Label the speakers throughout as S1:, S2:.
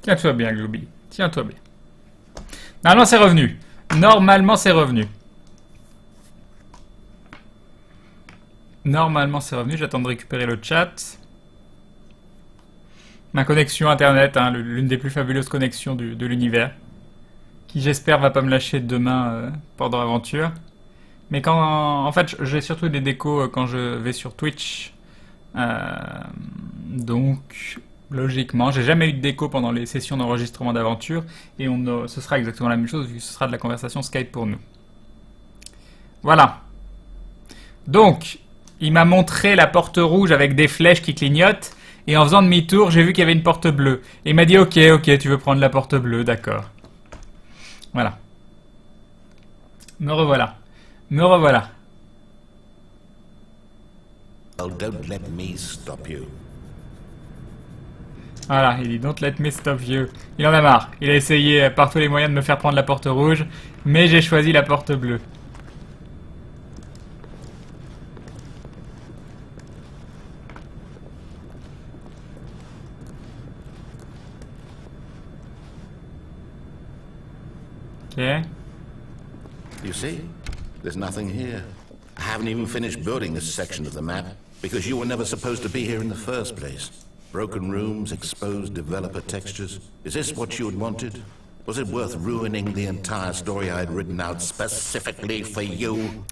S1: Tiens-toi bien, Glooby. Tiens-toi bien. Normalement, c'est revenu. Normalement, c'est revenu. Normalement, c'est revenu. J'attends de récupérer le chat. Ma connexion internet, hein, l'une des plus fabuleuses connexions de l'univers. Qui, j'espère, va pas me lâcher demain pendant l'aventure. Mais quand... En fait, j'ai surtout des décos quand je vais sur Twitch. Donc... Logiquement, j'ai jamais eu de déco pendant les sessions d'enregistrement d'aventure et ce sera exactement la même chose vu que ce sera de la conversation Skype pour nous. Voilà. Donc, il m'a montré la porte rouge avec des flèches qui clignotent et en faisant demi-tour, j'ai vu qu'il y avait une porte bleue. Et il m'a dit ok, tu veux prendre la porte bleue, d'accord. Voilà. Me revoilà. Me revoilà.
S2: Oh, don't let me stop you.
S1: Voilà, il dit don't let me stop you. Il en a marre. Il a essayé par tous les moyens de me faire prendre la porte rouge, mais j'ai choisi la porte bleue. Ok.
S2: You see? There's nothing here. I haven't even finished building this section of the map, because you were never supposed to be here in the first place. Broken rooms, exposed developer textures. Is this what you had wanted? Was it worth ruining the entire story I had written out specifically for you?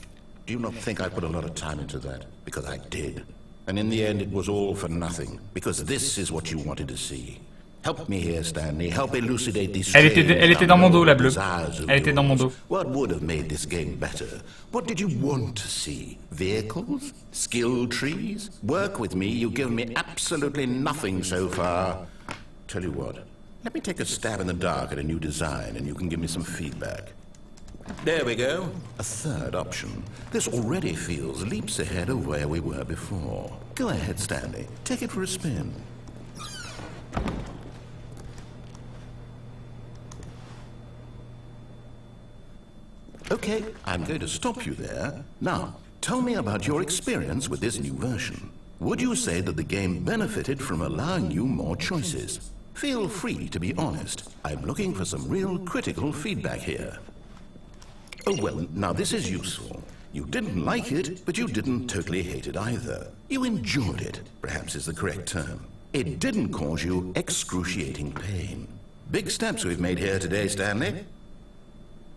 S2: Do you not think I put a lot of time into that? Because I did. And in the end it was all for nothing, because this is what you wanted to see. Help me here, Stanley. Help elucidate these
S1: Elle était dans mon dos, la bleue.
S2: desires of
S1: Elle était dans mon dos.
S2: What would have made this game better? What did you want to see? Vehicles? Skill trees? Work with me, you've given me absolutely nothing so far. Tell you what, let me take a stab in the dark at a new design and you can give me some feedback. There we go. A third option. This already feels leaps ahead of where we were before. Go ahead, Stanley. Take it for a spin. Okay, I'm going to stop you there. Now, tell me about your experience with this new version. Would you say that the game benefited from allowing you more choices? Feel free to be honest. I'm looking for some real critical feedback here. Oh well, now this is useful. You didn't like it, but you didn't totally hate it either. You enjoyed it, perhaps is the correct term. It didn't cause you excruciating pain. Big steps we've made here today, Stanley.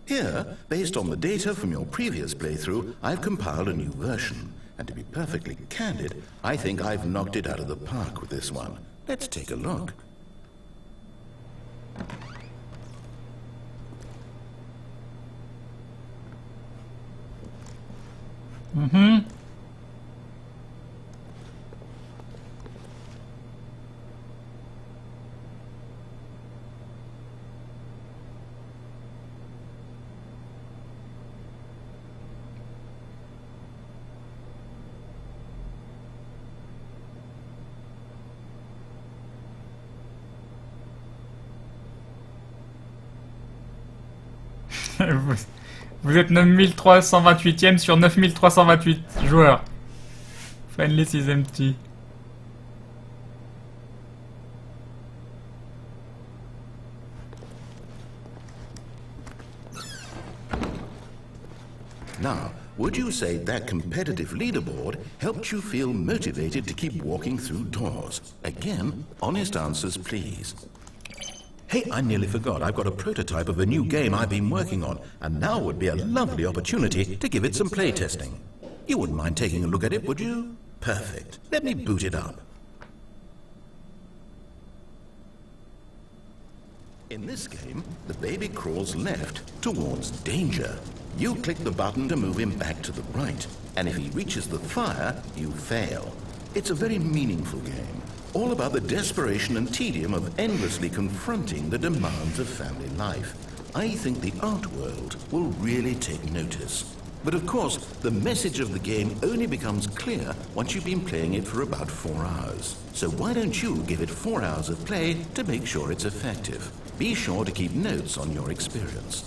S2: Here, based on the data from your previous playthrough, I've compiled a new version. And to be perfectly candid, I think I've knocked it out of the park with this one. Let's take a look.
S1: Mhm. Vous êtes 9328ème sur 9328 joueurs. Finally is empty.
S2: Now, would you say that competitive leaderboard helped you feel motivated to keep walking through doors? Again, honest answers, please. Hey, I nearly forgot. I've got a prototype of a new game I've been working on, and now would be a lovely opportunity to give it some playtesting. You wouldn't mind taking a look at it, would you? Perfect. Let me boot it up. In this game, the baby crawls left towards danger. You click the button to move him back to the right, and if he reaches the fire, you fail. It's a very meaningful game, all about the desperation and tedium of endlessly confronting the demands of family life. I think the art world will really take notice. But of course, the message of the game only becomes clear once you've been playing it for about 4 hours. So why don't you give it 4 hours of play to make sure it's effective? Be sure to keep notes on your experience.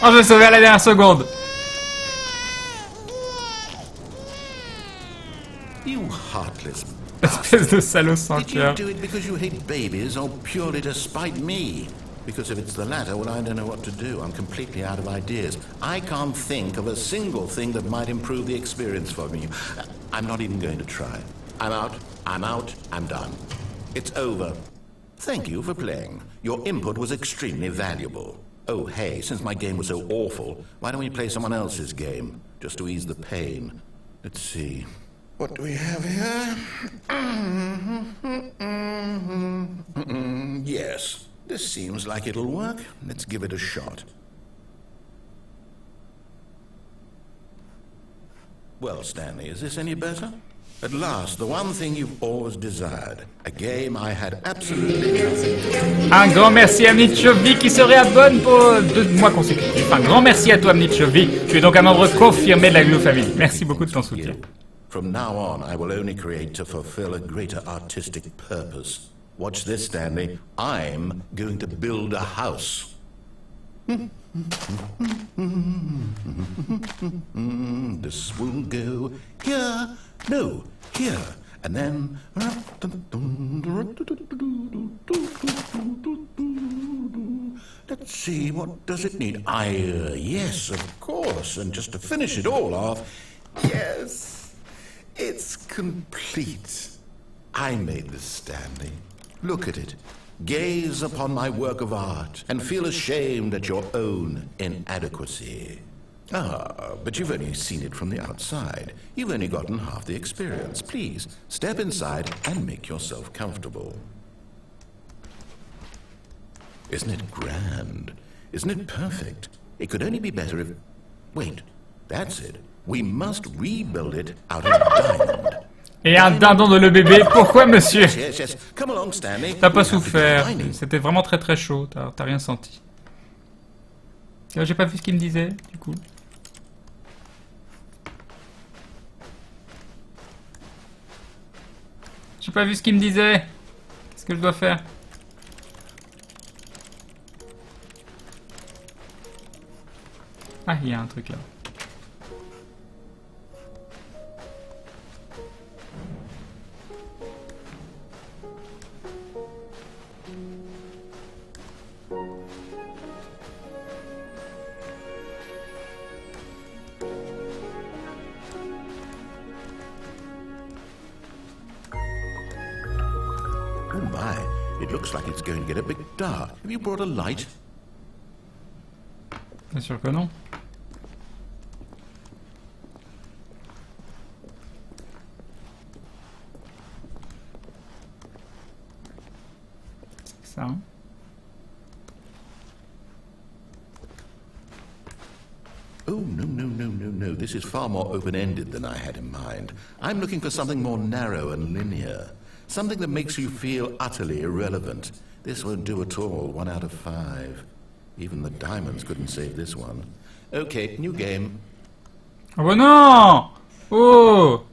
S1: Oh, je l'ai sauvé à la dernière seconde.
S2: You heartless
S1: Espèce de salaud sans
S2: Did you
S1: cœur.
S2: do it because you hate babies or purely to spite me? Because if it's the latter, well, I don't know what to do. I'm completely out of ideas. I can't think of a single thing that might improve the experience for me. I'm not even going to try. I'm out, I'm done. It's over. Thank you for playing. Your input was extremely valuable. Oh, hey, since my game was so awful, why don't we play someone else's game? Just to ease the pain. Let's see. What do we have here? Yes, this seems like it'll work. Let's give it a shot. Well, Stanley, is this any better? At last, the one thing you've always desired. A game I had absolutely nothing to do.
S1: Un grand merci à Mnichovi qui se réabonne pour 2 mois consécutifs. Un grand merci à toi Mnichovi. Tu es donc un membre confirmé de la Glue Family. Merci beaucoup de ton soutien.
S2: From now on, I will only create to fulfill a greater artistic purpose. Watch this, Stanley. I'm going to build a house. This will go here. No, here. And then... Let's see, what does it need? Yes, of course. And just to finish it all off... Yes... It's complete. I made this, Stanley. Look at it. Gaze upon my work of art and feel ashamed at your own inadequacy. Ah, but you've only seen it from the outside. You've only gotten half the experience. Please, step inside and make yourself comfortable. Isn't it grand? Isn't it perfect? It could only be better if... Wait, that's it. We must rebuild it out of diamond.
S1: Et un dindon de le bébé. Pourquoi, monsieur?
S2: Yes. Come along, Stanley.
S1: T'as pas souffert. C'était vraiment très très chaud. T'as rien senti. J'ai pas vu ce qu'il me disait, du coup. J'ai pas vu ce qu'il me disait. Qu'est-ce que je dois faire? Ah, il y a un truc là.
S2: Oh my, it looks like it's going to get a bit dark. Have you brought a light?
S1: Bien sûr que non. C'est ça, hein?
S2: Oh, no. This is far more open-ended than I had in mind. I'm looking for something more narrow and linear. Something that makes you feel utterly irrelevant. This won't do at all. 1 out of 5. Even the diamonds couldn't save this one. Okay, new game.
S1: Oh bah non! Oh!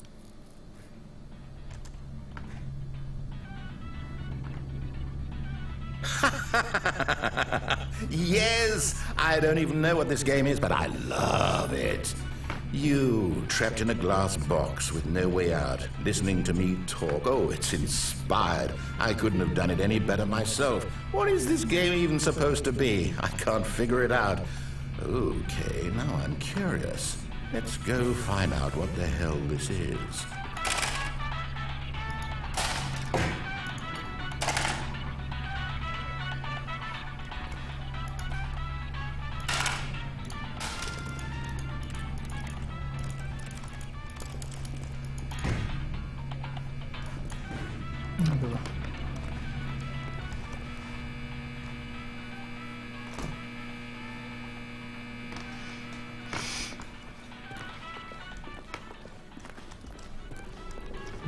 S2: Yes! I don't even know what this game is, but I love it. You, trapped in a glass box with no way out, listening to me talk. Oh, it's inspired. I couldn't have done it any better myself. What is this game even supposed to be? I can't figure it out. Okay, now I'm curious. Let's go find out what the hell this is.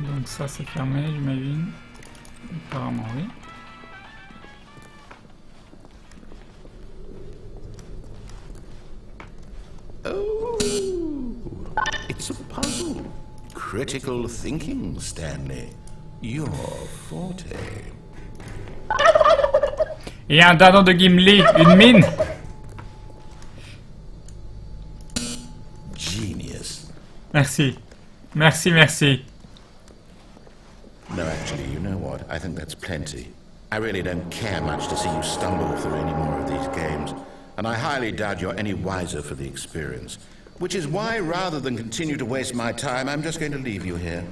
S1: Donc ça c'est fermé, j'imagine. Apparemment oui.
S2: Oh, it's a puzzle. Critical thinking, Stanley. Your forte.
S1: Et un dindon de Gimli, une mine. Merci. Merci, merci.
S2: No, actually, you know what? I think that's plenty. I really don't care much to see you stumble through any more of these games, and I highly doubt you're any wiser for the experience. Which is why, rather than continue to waste my time, I'm just going to leave you here.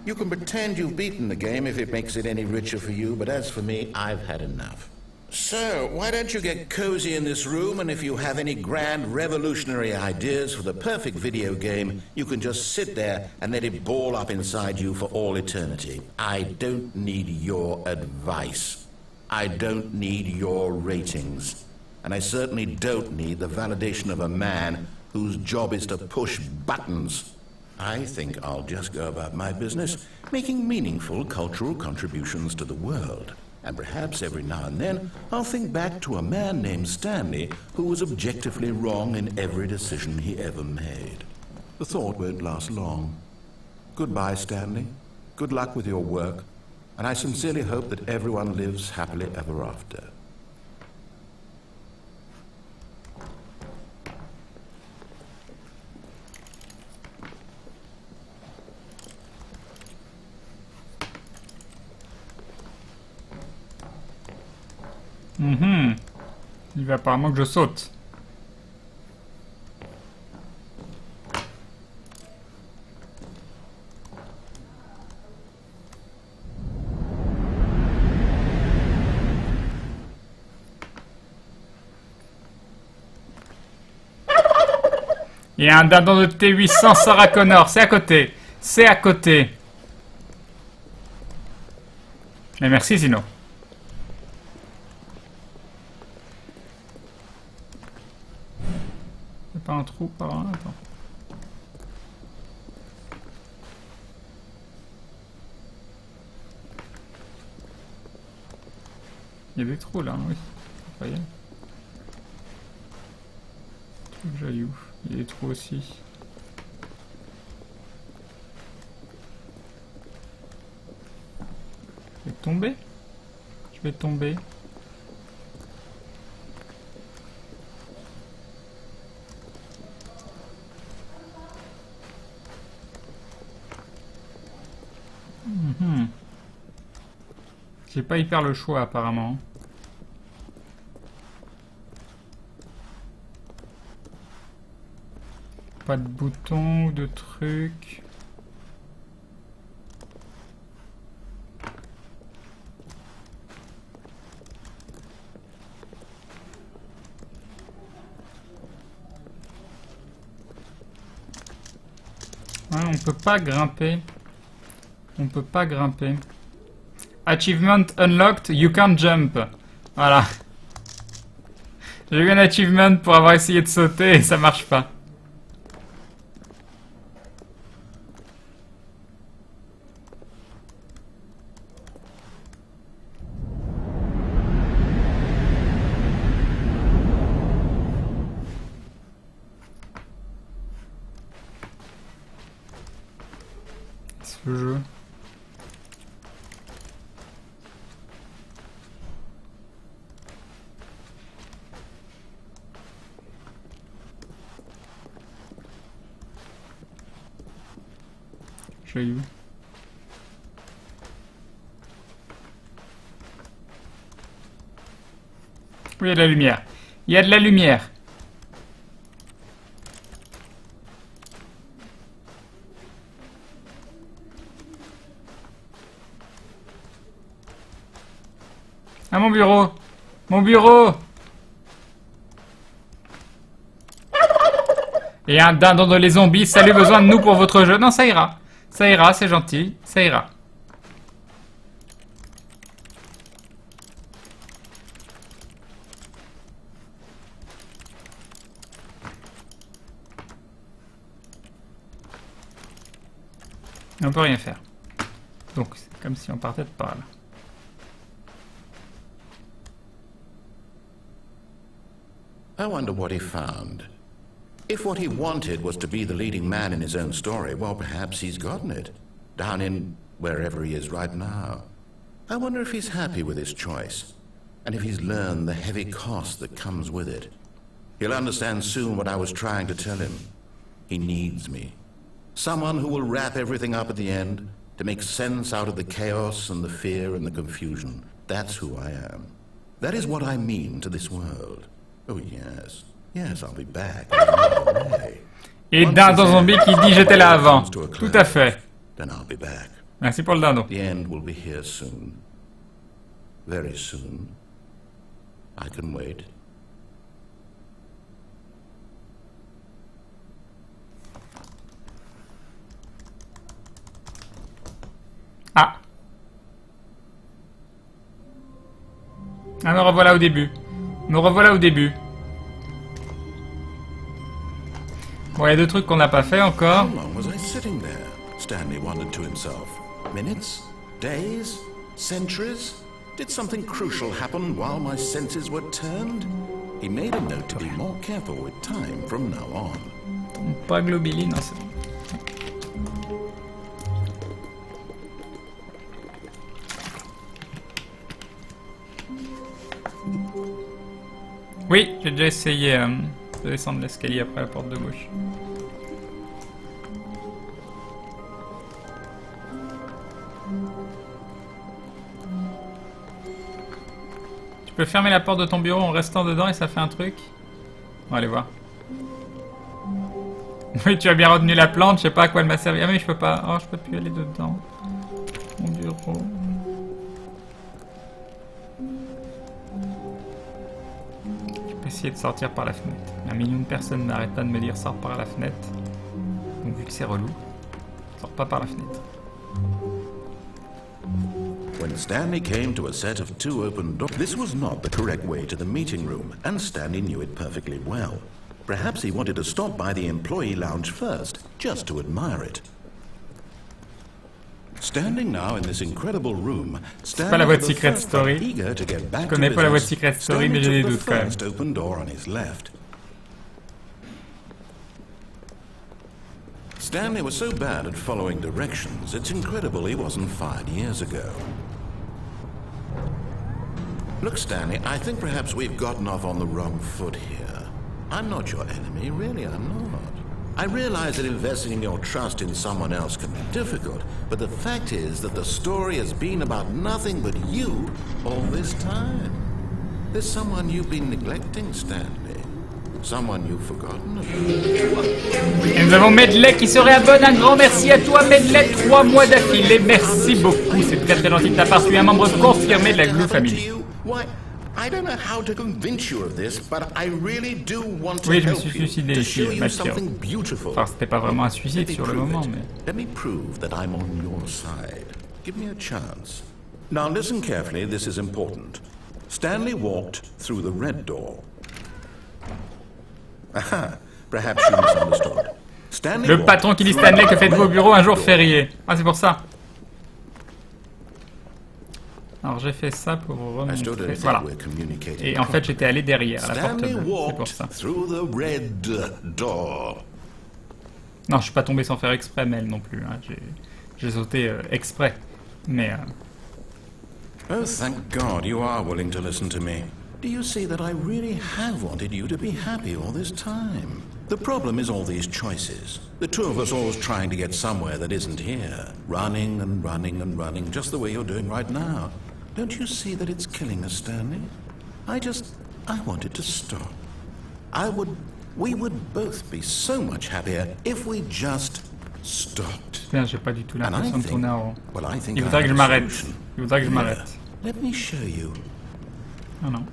S2: You can pretend you've beaten the game if it makes it any richer for you, but as for me, I've had enough. So, why don't you get cozy in this room, and if you have any grand revolutionary ideas for the perfect video game, you can just sit there and let it ball up inside you for all eternity. I don't need your advice. I don't need your ratings. And I certainly don't need the validation of a man whose job is to push buttons. I think I'll just go about my business, making meaningful cultural contributions to the world. And perhaps every now and then, I'll think back to a man named Stanley who was objectively wrong in every decision he ever made. The thought won't last long. Goodbye, Stanley. Good luck with your work, and I sincerely hope that everyone lives happily ever after.
S1: Il va apparemment que je saute. Il y a un dindon de T800 Sarah Connor, c'est à côté. C'est à côté. Mais merci Zino. Pas un trou par là, attends. Il y a des trous là, oui. Incroyable. Faut que j'aille où? Il y a des trous aussi. Je vais tomber. Je vais tomber. J'ai pas hyper le choix apparemment. Pas de bouton ou de truc. Ouais, on peut pas grimper. On peut pas grimper. Achievement unlocked, you can't jump. Voilà. J'ai eu un achievement pour avoir essayé de sauter et ça marche pas. Ce jeu. J'ai eu. Oui, il y a de la lumière. Il y a de la lumière. À mon bureau. Mon bureau. Et un dindon de les zombies. Salut, besoin de nous pour votre jeu. Non, ça ira. Ça ira, c'est gentil. Ça ira. On peut rien faire. Donc, c'est comme si on partait de par là.
S2: I wonder what he found. If what he wanted was to be the leading man in his own story, well, perhaps he's gotten it. Down in wherever he is right now. I wonder if he's happy with his choice, and if he's learned the heavy cost that comes with it. He'll understand soon what I was trying to tell him. He needs me. Someone who will wrap everything up at the end, to make sense out of the chaos and the fear and the confusion. That's who I am. That is what I mean to this world. Oh yes, yes, I'll be back.
S1: Et dindon zombie qui dit j'étais là avant. Tout à fait.
S2: Then I'll be back.
S1: Merci pour le dindon.
S2: The end will be here soon. Very soon. I can wait.
S1: Ah. Ah, me revoilà au début. Me revoilà au début. Bon, il y a deux trucs qu'on n'a pas fait encore.
S2: How long was I sitting there? Stanley wondered to himself. Minutes? Days? Centuries? Did something crucial happen while my senses were turned? He made a note to be more careful with time from now on.
S1: Pas globuline, non, c'est bon. Oui, j'ai déjà essayé de descendre l'escalier après la porte de gauche. Tu peux fermer la porte de ton bureau en restant dedans et ça fait un truc. On va aller voir. Oui, tu as bien retenu la plante, je sais pas à quoi elle m'a servi. Ah mais je peux pas, oh je peux plus aller dedans. Mon bureau. Essayer de sortir par la fenêtre. Un million de personnes n'arrêtent pas de me dire sors par la fenêtre. Donc vu que c'est relou, sors pas par la fenêtre.
S2: When Stanley came to a set of two open doors, this was not the correct way to the meeting room, and Stanley knew it perfectly well. Perhaps he wanted to stop by the employee lounge first, just to admire it. Standing now in this incredible room,
S1: c'est pas la voie de Secret Story. Je connais pas la voie de Secret Story, mais j'ai des doutes quand même.
S2: Open door on his left. Stanley was so bad at following directions, it's incredible he wasn't fired years ago. Look, Stanley, I think perhaps we've gotten off on the wrong foot here. I'm not your enemy, really, I'm not. I realize that investing in your trust in someone else can be difficult, but the fact is that the story has been about nothing but you all this time. There's someone you've been neglecting, Stanley. Someone you've forgotten about.
S1: Et nous avons Medley qui se réabonne. Un grand merci à toi, Medley. 3 mois d'affilée. Merci beaucoup. C'est très très gentil de ta part. Tu es un membre confirmé de la Glue Family.
S2: I don't know how to convince you of this, but I really do want to
S1: Oui, je me
S2: help
S1: suis
S2: you,
S1: suicidé
S2: to
S1: ici,
S2: show you
S1: Mathieu.
S2: something beautiful.
S1: Enfin, c'était pas vraiment un suicide
S2: Let me
S1: sur le
S2: prove
S1: moment,
S2: it.
S1: mais...
S2: Let me prove that I'm on your side. Give me a chance. Now listen carefully, this is important. Stanley walked through the red door. Aha, perhaps you misunderstood. Stanley
S1: Le patron qui dit Stanley, que faites-vous au bureau un jour férié? Ah, c'est pour ça. Alors j'ai fait ça pour vous remontrer. Voilà. Et en fait j'étais allé derrière à la porte bleue. C'est pour ça. Non, je suis pas tombé sans faire exprès, Mel non plus. Hein. J'ai sauté exprès. Mais.
S2: Oh, thank God you are willing to listen to me. Do you see that I really have wanted you to be happy all this time? The problem is all these choices. The two of us always trying to get somewhere that isn't here. Running and running and running, just the way you're doing right now. Don't you see that it's killing us, Stanley? I wanted to stop. We would both be so much happier if we just stopped.
S1: Bien, j'ai pas du tout l'impression de tourner en rond.
S2: Well, I think
S1: Il voudrait que je m'arrête. Il voudrait que je
S2: Yeah.
S1: m'arrête.
S2: Let me show you.
S1: Non, non.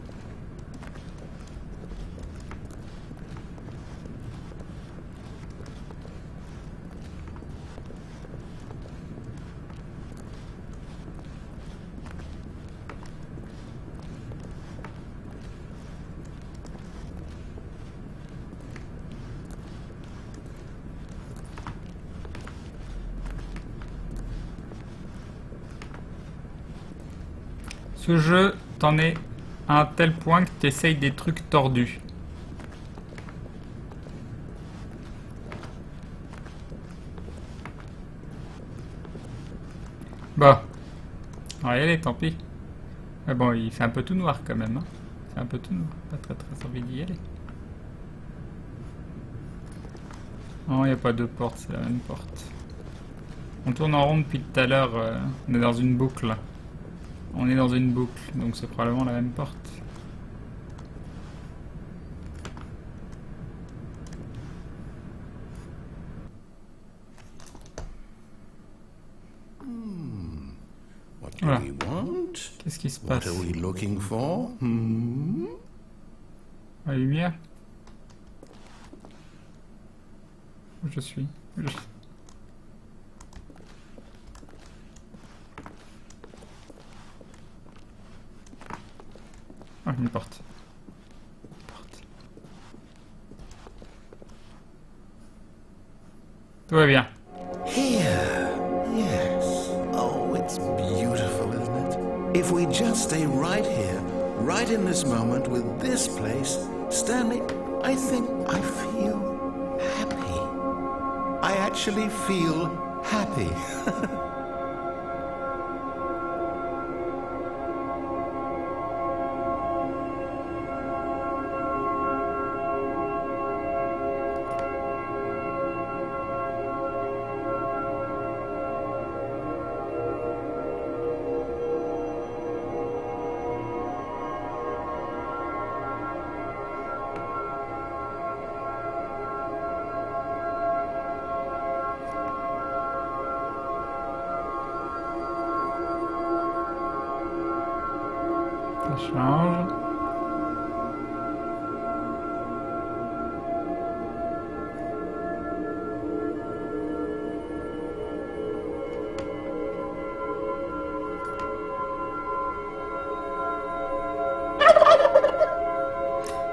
S1: Ce jeu, t'en es à un tel point que t'essayes des trucs tordus. Bon. On va y aller, tant pis. Mais bon, il fait un peu tout noir quand même. Hein. C'est un peu tout noir. Pas très très envie d'y aller. Non, il n'y a pas deux portes, c'est la même porte. On tourne en rond depuis tout à l'heure, on est dans une boucle. On est dans une boucle, donc c'est probablement la même porte.
S2: What do
S1: Voilà.
S2: we want?
S1: Qu'est-ce qui se
S2: What
S1: passe?
S2: are we looking for?
S1: La lumière? Où je suis? Ah, une porte. Tout va bien.
S2: Here. Yes. Oh, it's beautiful, isn't it? If we just stay right here, right in this moment with this place, Stanley, I think I feel happy. I actually feel happy.
S1: Ça change.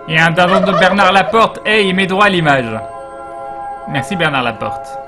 S1: Il y a un dindon de Bernard Laporte. Hey, il met droit à l'image. Merci Bernard Laporte.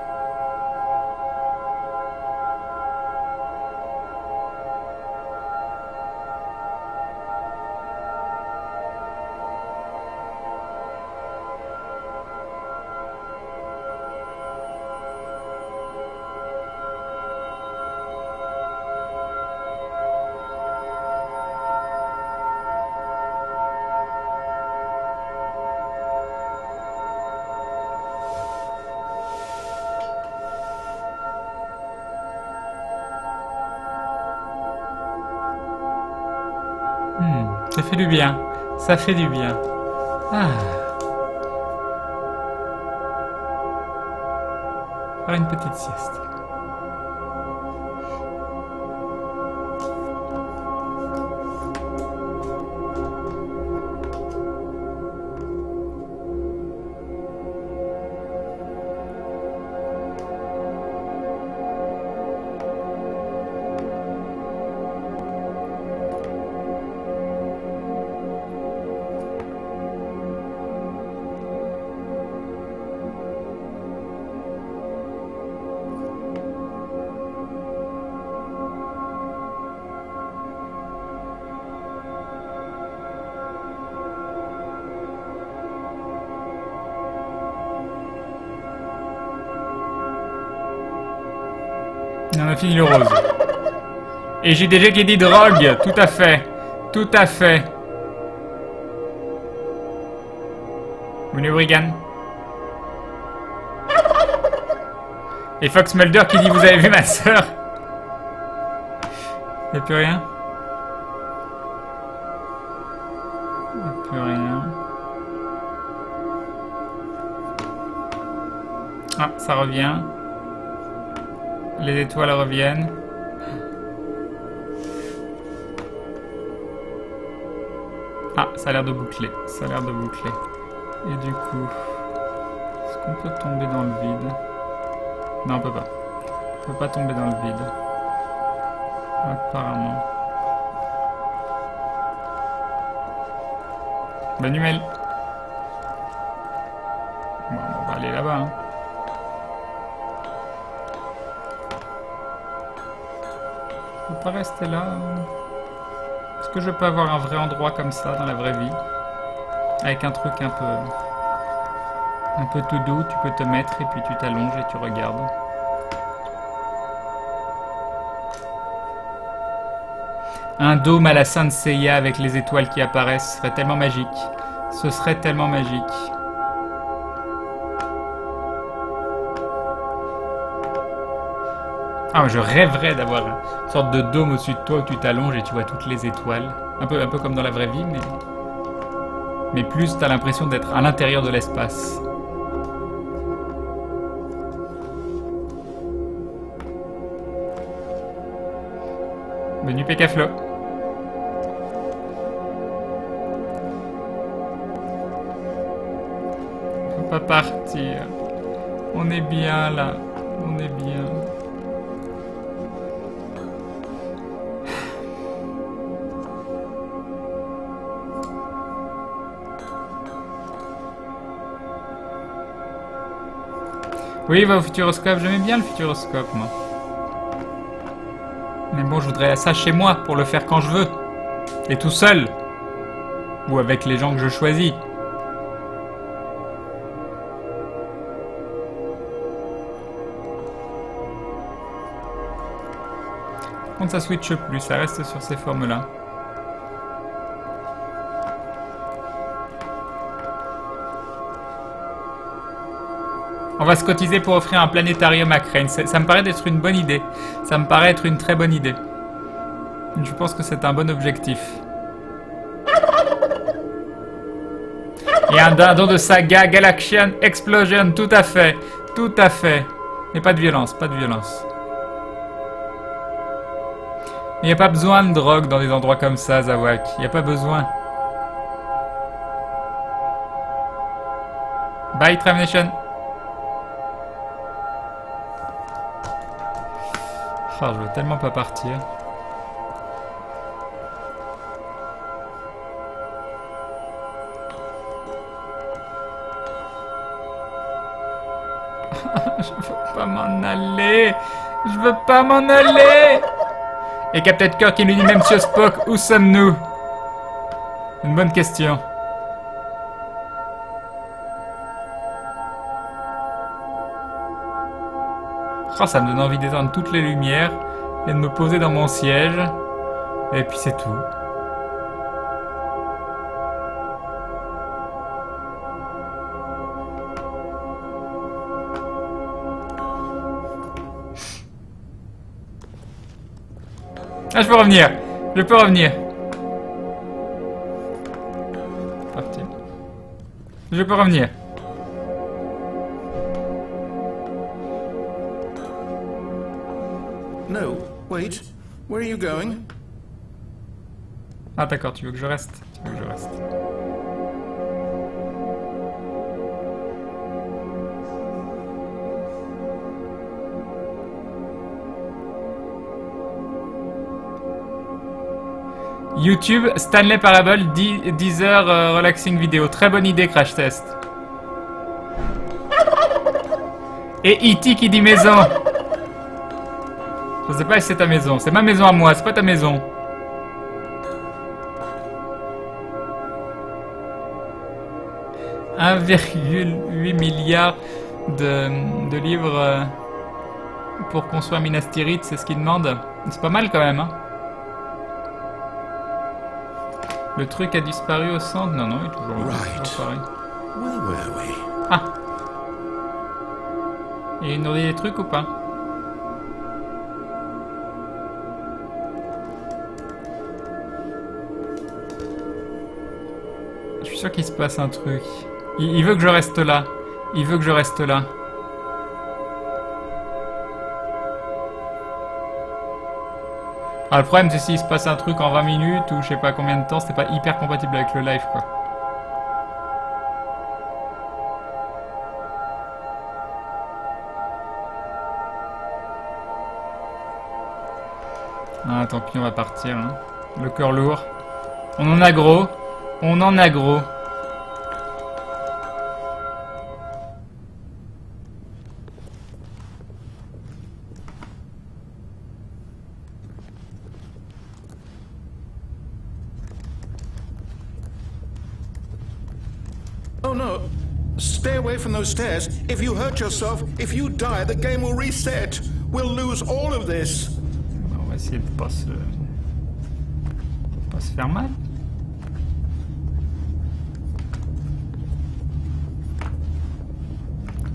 S1: Ça fait du bien. Ça fait du bien. Ah. Faire une petite sieste. On a fini le rose. Et JDG qui dit drogue. Tout à fait. Tout à fait. Bonne Brigand. Et Fox Mulder qui dit vous avez vu ma sœur. Y'a plus rien. Y'a plus rien. Ah, ça revient. Les étoiles reviennent. Ah, ça a l'air de boucler. Ça a l'air de boucler. Et du coup... Est-ce qu'on peut tomber dans le vide? Non, on peut pas. On peut pas tomber dans le vide. Apparemment. Manuel. Bon, on va aller là-bas, hein. Je peux pas rester là. Est-ce que je peux avoir un vrai endroit comme ça dans la vraie vie? Avec un truc un peu tout doux, tu peux te mettre et puis tu t'allonges et tu regardes. Un dôme à la Sainte Seiya avec les étoiles qui apparaissent, ce serait tellement magique. Ce serait tellement magique. Ah, je rêverais d'avoir une sorte de dôme au-dessus de toi où tu t'allonges et tu vois toutes les étoiles. Un peu comme dans la vraie vie, mais plus t'as l'impression d'être à l'intérieur de l'espace. Menu Pécaflo. On peut pas partir. On est bien là. On est bien. Oui, va au futuroscope. J'aimais bien le futuroscope, moi. Mais bon, je voudrais ça chez moi pour le faire quand je veux. Et tout seul. Ou avec les gens que je choisis. Par contre, ça switche plus, ça reste sur ces formes-là. On va se cotiser pour offrir un planétarium à Krayn. Ça me paraît être une bonne idée. Ça me paraît être une très bonne idée. Je pense que c'est un bon objectif. Et un don de saga, Galaxian Explosion, tout à fait. Tout à fait. Mais pas de violence, pas de violence. Il n'y a pas besoin de drogue dans des endroits comme ça, Zawak. Il n'y a pas besoin. Bye, Tramnation. Oh, je veux tellement pas partir. Je veux pas m'en aller. Je veux pas m'en aller. Et Captain Kirk qui nous dit même Monsieur Spock, où sommes-nous? Une bonne question. Oh, ça me donne envie d'éteindre toutes les lumières et de me poser dans mon siège. Et puis c'est tout. Ah, je peux revenir. Je peux revenir. Parti. Je peux revenir.
S2: No, wait. Where are you going?
S1: Ah d'accord, tu veux que je reste? Tu veux que je reste. YouTube, Stanley Parable, 10 heures relaxing vidéo. Très bonne idée, crash test. Et E.T. qui dit maison. Je sais pas si c'est ta maison. C'est ma maison à moi, c'est pas ta maison. « 1,8 milliard de livres pour construire Minas Tirith, c'est ce qu'il demande. C'est pas mal quand même, hein. Le truc a disparu au centre. Non, non, il est toujours là.
S2: Right. Where were we?
S1: Ah. Il nous dit des trucs ou pas? Je suis sûr qu'il se passe un truc. Il veut que je reste là. Il veut que je reste là. Ah, le problème c'est s'il se passe un truc en 20 minutes ou je sais pas combien de temps, c'est pas hyper compatible avec le live quoi. Ah tant pis, on va partir hein. Le cœur lourd. On en a gros. On en a gros.
S2: Oh no! Stay away from those stairs. If you hurt yourself, if you die, the game will reset. We'll lose all of this.
S1: On va essayer de pas se faire mal.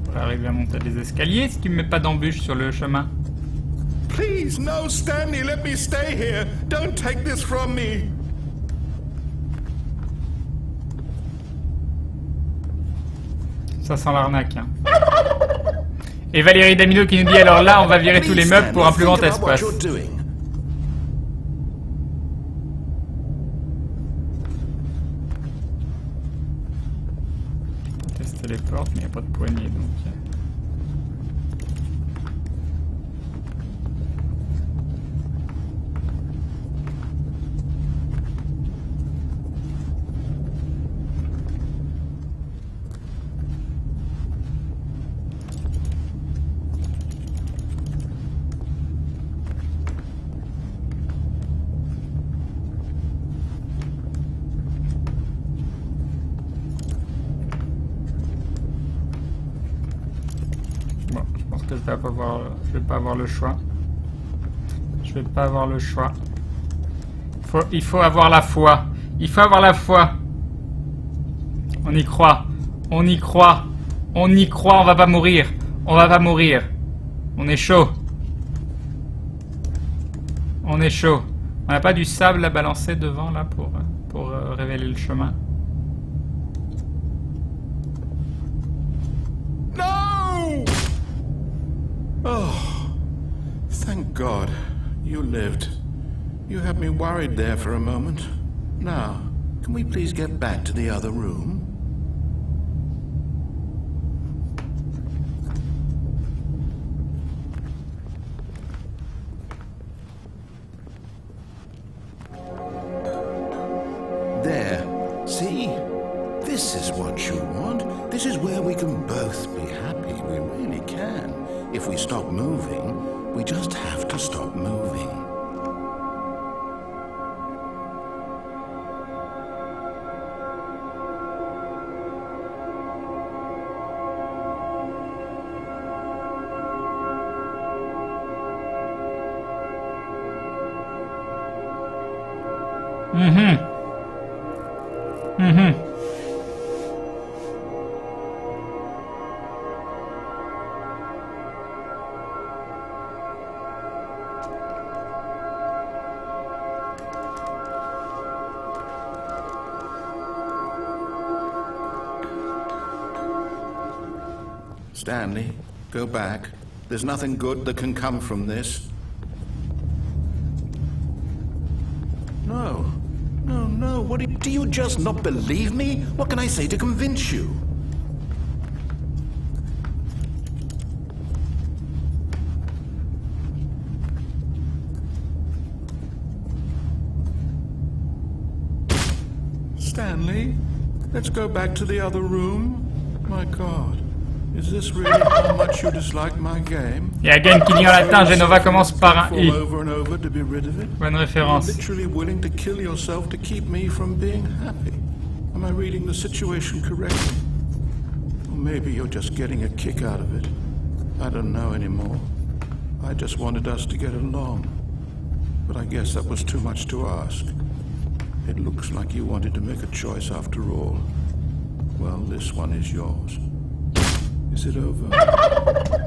S1: On va arriver à monter les escaliers si tu me mets pas d'embûches sur le chemin.
S2: Please, no, Stanley, let me stay here. Don't take this from me.
S1: Ça sent l'arnaque. Hein. Et Valérie Damino qui nous dit alors là, on va virer tous les meubles pour un plus grand espace. Tester les portes, mais il n'y a pas de poignée donc. Je vais pas avoir le choix. Je vais pas avoir le choix. Il faut avoir la foi. Il faut avoir la foi. On y croit. On y croit. On y croit. On va pas mourir. On va pas mourir. On est chaud. On est chaud. On n'a pas du sable à balancer devant là pour révéler le chemin.
S2: Oh, thank God. You lived. You had me worried there for a moment. Now, can we please get back to the other room? There. See? This is what you want. This is where we can both be happy. We really can. If we stop moving, we just have to stop moving. Stanley, go back. There's nothing good that can come from this. No. No. What do you just not believe me? What can I say to convince you? Stanley, let's go back to the other room. My God. Is this really how much you dislike my game?
S1: Et again qui dit en latin, Genova commence par un I.
S2: Over and over to be rid of it?
S1: Bonne référence.
S2: You're literally willing to kill yourself to keep me from being happy. Am I reading the situation correctly? Or maybe you're just getting a kick out of it. I don't know anymore. I just wanted us to get along. But I guess that was too much to ask. It looks like you wanted to make a choice after all. Well, this one is yours. Is it over?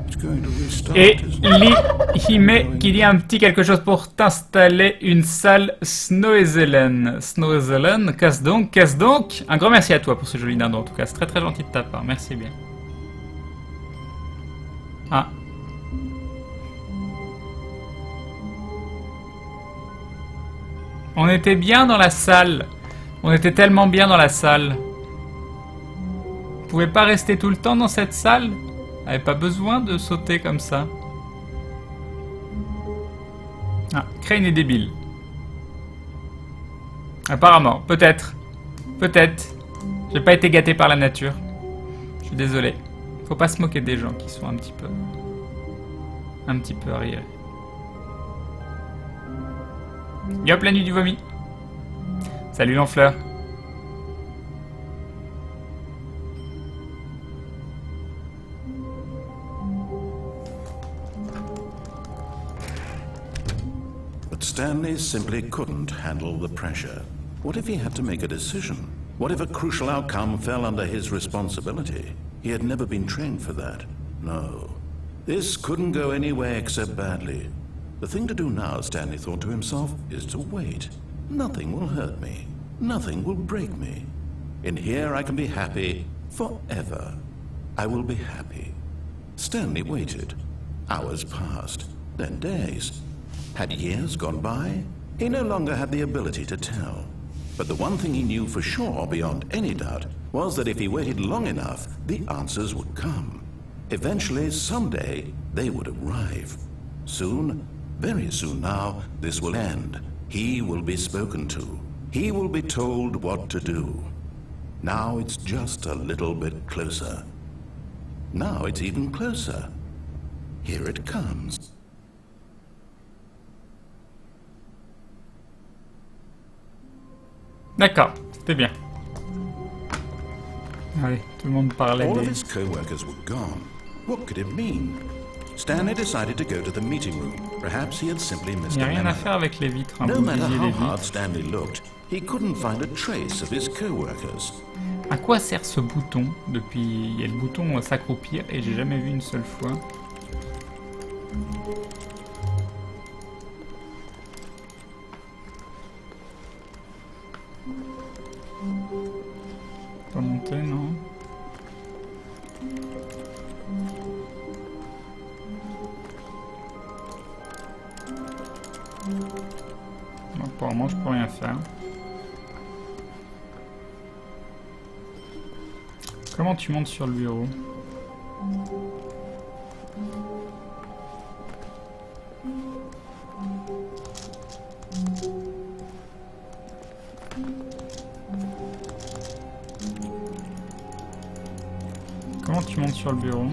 S2: It's going to restart,
S1: Et
S2: isn't it?
S1: qui dit un petit quelque chose pour t'installer une salle Snoezelen. Snoezelen, casse donc. Un grand merci à toi pour ce joli dindon en tout cas, c'est très très gentil de ta part, merci bien. Ah. On était bien dans la salle. On était tellement bien dans la salle. Vous pouvez pas rester tout le temps dans cette salle? Vous n'avez pas besoin de sauter comme ça. Ah, Krayn est débile. Apparemment, peut-être. Peut-être. J'ai pas été gâté par la nature. Je suis désolé. Faut pas se moquer des gens qui sont un petit peu arriérés. Yop, la nuit du vomi. Salut l'enfleur.
S2: Stanley simply couldn't handle the pressure. What if he had to make a decision? What if a crucial outcome fell under his responsibility? He had never been trained for that. No. This couldn't go anywhere except badly. The thing to do now, Stanley thought to himself, is to wait. Nothing will hurt me. Nothing will break me. In here I can be happy forever. I will be happy. Stanley waited. Hours passed, then days. Had years gone by? He no longer had the ability to tell. But the one thing he knew for sure, beyond any doubt, was that if he waited long enough, the answers would come. Eventually, someday, they would arrive. Soon, very soon now, this will end. He will be spoken to. He will be told what to do. Now it's just a little bit closer. Now it's even closer. Here it comes.
S1: D'accord, c'était bien. Allez, tout le monde parlait
S2: All of
S1: des...
S2: his co-workers were gone. What could it mean? Stanley decided to go to the meeting room. Perhaps he had simply
S1: Il
S2: missed
S1: n'y a
S2: a
S1: rien à
S2: memo.
S1: faire avec les vitres, hein,
S2: No
S1: vous
S2: matter
S1: disiez
S2: how
S1: les
S2: hard
S1: vitres.
S2: Stanley looked, he couldn't find a trace of his co-workers.
S1: À quoi sert ce bouton depuis... Il y a le bouton s'accroupir et j'ai jamais vu une seule fois. Pas monter, non. Bon, apparemment, je peux rien faire. Comment tu montes sur le bureau? Comment tu montes sur le bureau?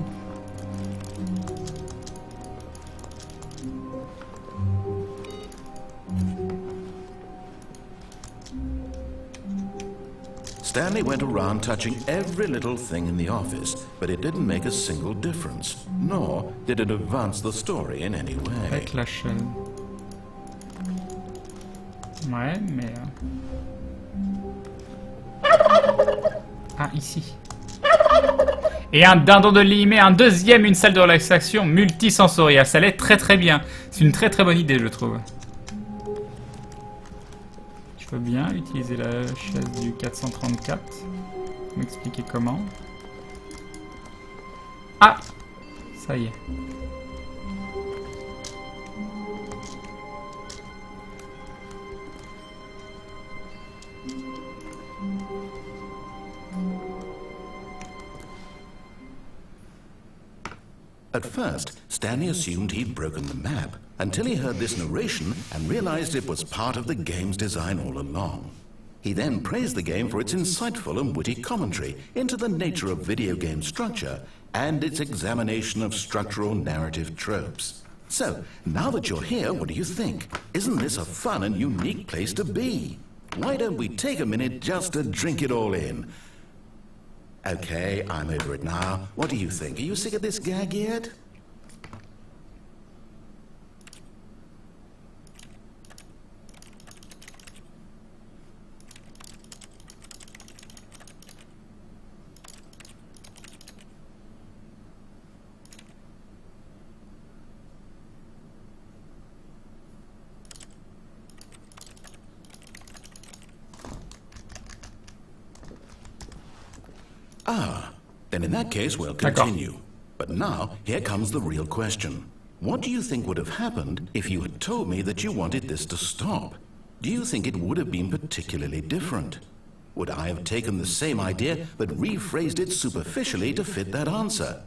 S2: Stanley went around touching every little thing in the office, but it didn't make a single difference, nor did it advance the story in any way.
S1: Avec la chaîne. Ouais, mais... Ah, ici. Et un dindon de lit, mais un deuxième, une salle de relaxation multisensorielle. Ça allait très très bien. C'est une très très bonne idée, je trouve. Je veux bien utiliser la chaise du 434. M'expliquer comment. Ah! Ça y est.
S2: At first, Stanley assumed he'd broken the map, until he heard this narration and realized it was part of the game's design all along. He then praised the game for its insightful and witty commentary into the nature of video game structure and its examination of structural narrative tropes. So, now that you're here, what do you think? Isn't this a fun and unique place to be? Why don't we take a minute just to drink it all in? Okay, I'm over it now. What do you think? Are you sick of this gag yet? Ah, then in that case we'll continue. But now, here comes the real question. What do you think would have happened if you had told me that you wanted this to stop? Do you think it would have been particularly different? Would I have taken the same idea but rephrased it superficially to fit that answer?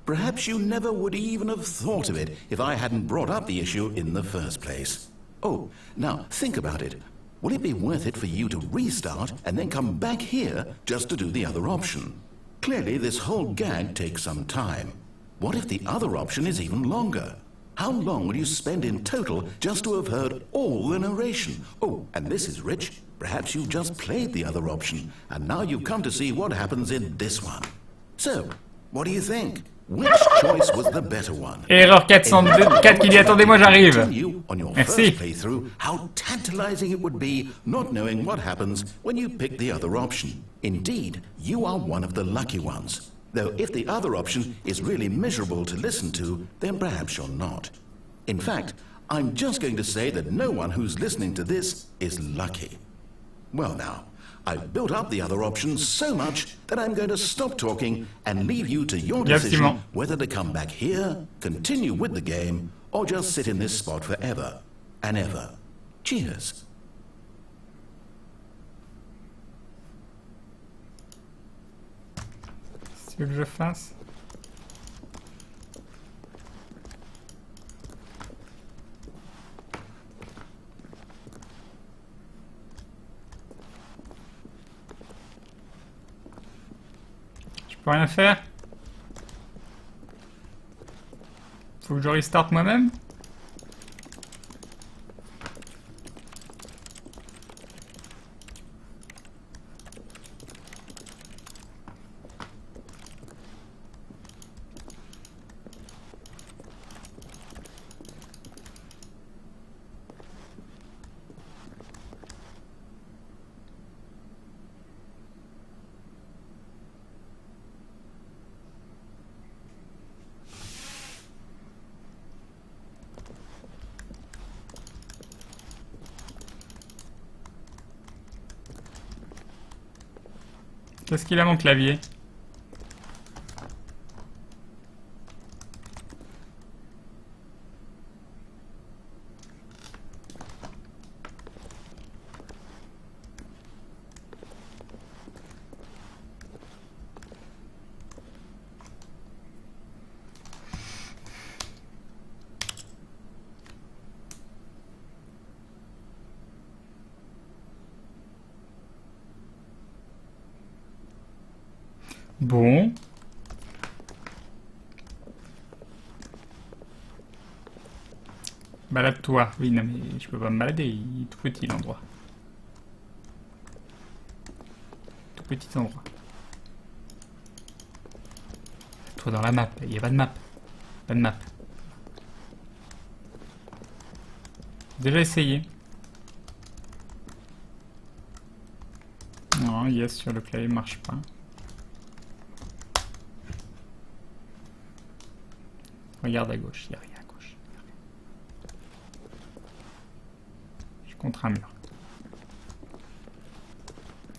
S2: Perhaps you never would even have thought of it if I hadn't brought up the issue in the first place. Oh, now think about it. Will it be worth it for you to restart and then come back here just to do the other option? Clearly, this whole gag takes some time. What if the other option is even longer? How long will you spend in total just to have heard all the narration? Oh, and this is rich. Perhaps you just played the other option, and now you've come to see what happens in this one. So, what do you think? Which choice was the better one?
S1: Erreur 404 qui dit attendez-moi j'arrive.
S2: You, on your
S1: Merci.
S2: first playthrough, how tantalizing it would be not knowing what happens when you pick the other option. Indeed, you are one of the lucky ones. Though if the other option is really miserable to listen to, then perhaps you're not. In fact, I'm just going to say that no one who's listening to this is lucky. Well now, I've built up the other options so much that I'm going to stop talking and leave you to your decision whether to come back here, continue with the game, or just sit in this spot forever and ever. Cheers.
S1: Tu veux que je fasse? Je peux rien faire? Faut que je restarte moi-même? Qu'est-ce qu'il a mon clavier? Bon. Balade-toi. Oui, non, mais je peux pas me balader. Il est tout petit l'endroit. Tout petit endroit. Toi dans la map. Il n'y a pas de map. Pas de map. Déjà essayé. Non, yes, sur le clavier marche pas. Regarde à gauche, il n'y a rien à gauche. Je suis contre un mur.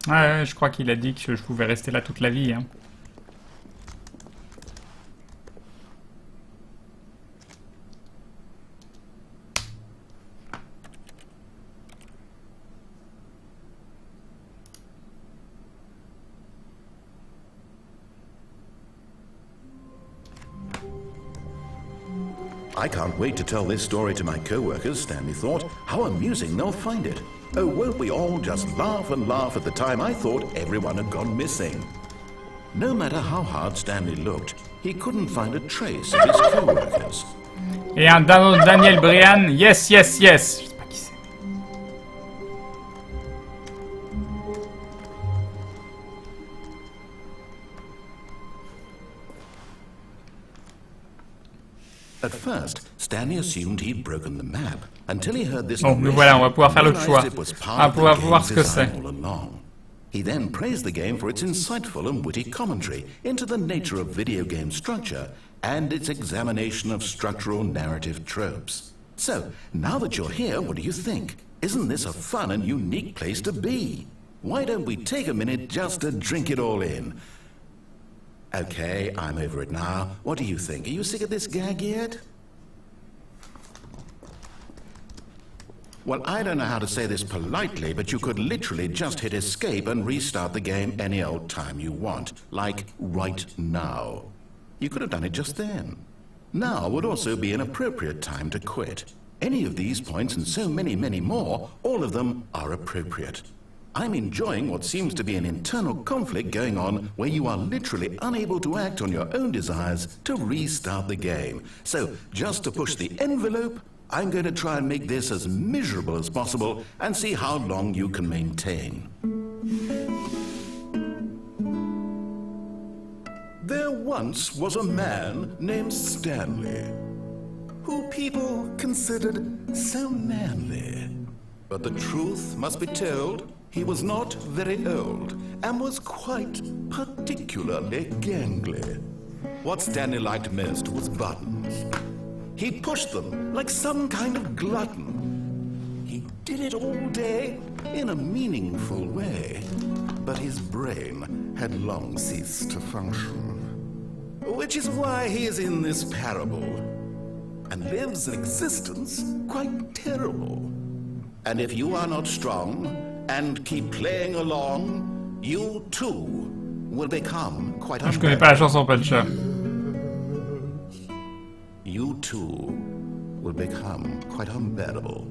S1: Ouais, je crois qu'il a dit que je pouvais rester là toute la vie. Hein.
S2: I can't wait to tell this story to my co-workers, Stanley thought. How amusing they'll find it. Oh, won't we all just laugh and laugh at the time I thought everyone had gone missing. No matter how hard Stanley looked, he couldn't find a trace of his co-workers.
S1: Et un Daniel Brian, yes, yes, yes. Je sais pas qui c'est.
S2: At first, Stanley assumed he'd broken the map until he heard this.
S1: Bon, nous voilà, on va pouvoir faire l'autre choix. On va pouvoir voir ce que c'est.
S2: He then praised the game for its insightful and witty commentary into the nature of video game structure and its examination of structural narrative tropes. So, now that you're here, what do you think? Isn't this a fun and unique place to be? Why don't we take a minute just to drink it all in? Okay, I'm over it now. What do you think? Are you sick of this gag yet? Well, I don't know how to say this politely, but you could literally just hit escape and restart the game any old time you want. Like, right now. You could have done it just then. Now would also be an appropriate time to quit. Any of these points and so many, many more, all of them are appropriate. I'm enjoying what seems to be an internal conflict going on where you are literally unable to act on your own desires to restart the game. So, just to push the envelope, I'm going to try and make this as miserable as possible and see how long you can maintain. There once was a man named Stanley, who people considered so manly. But the truth must be told, he was not very old and was quite particularly gangly. What Stanley liked most was buttons. He pushed them like some kind of glutton. He did it all day in a meaningful way, but his brain had long ceased to function. Which is why he is in this parable, and lives an existence quite terrible. And if you are not strong, and keep playing along, you too will become quite
S1: Je connais pas la chanson Puncher.
S2: You too will become quite unbearable.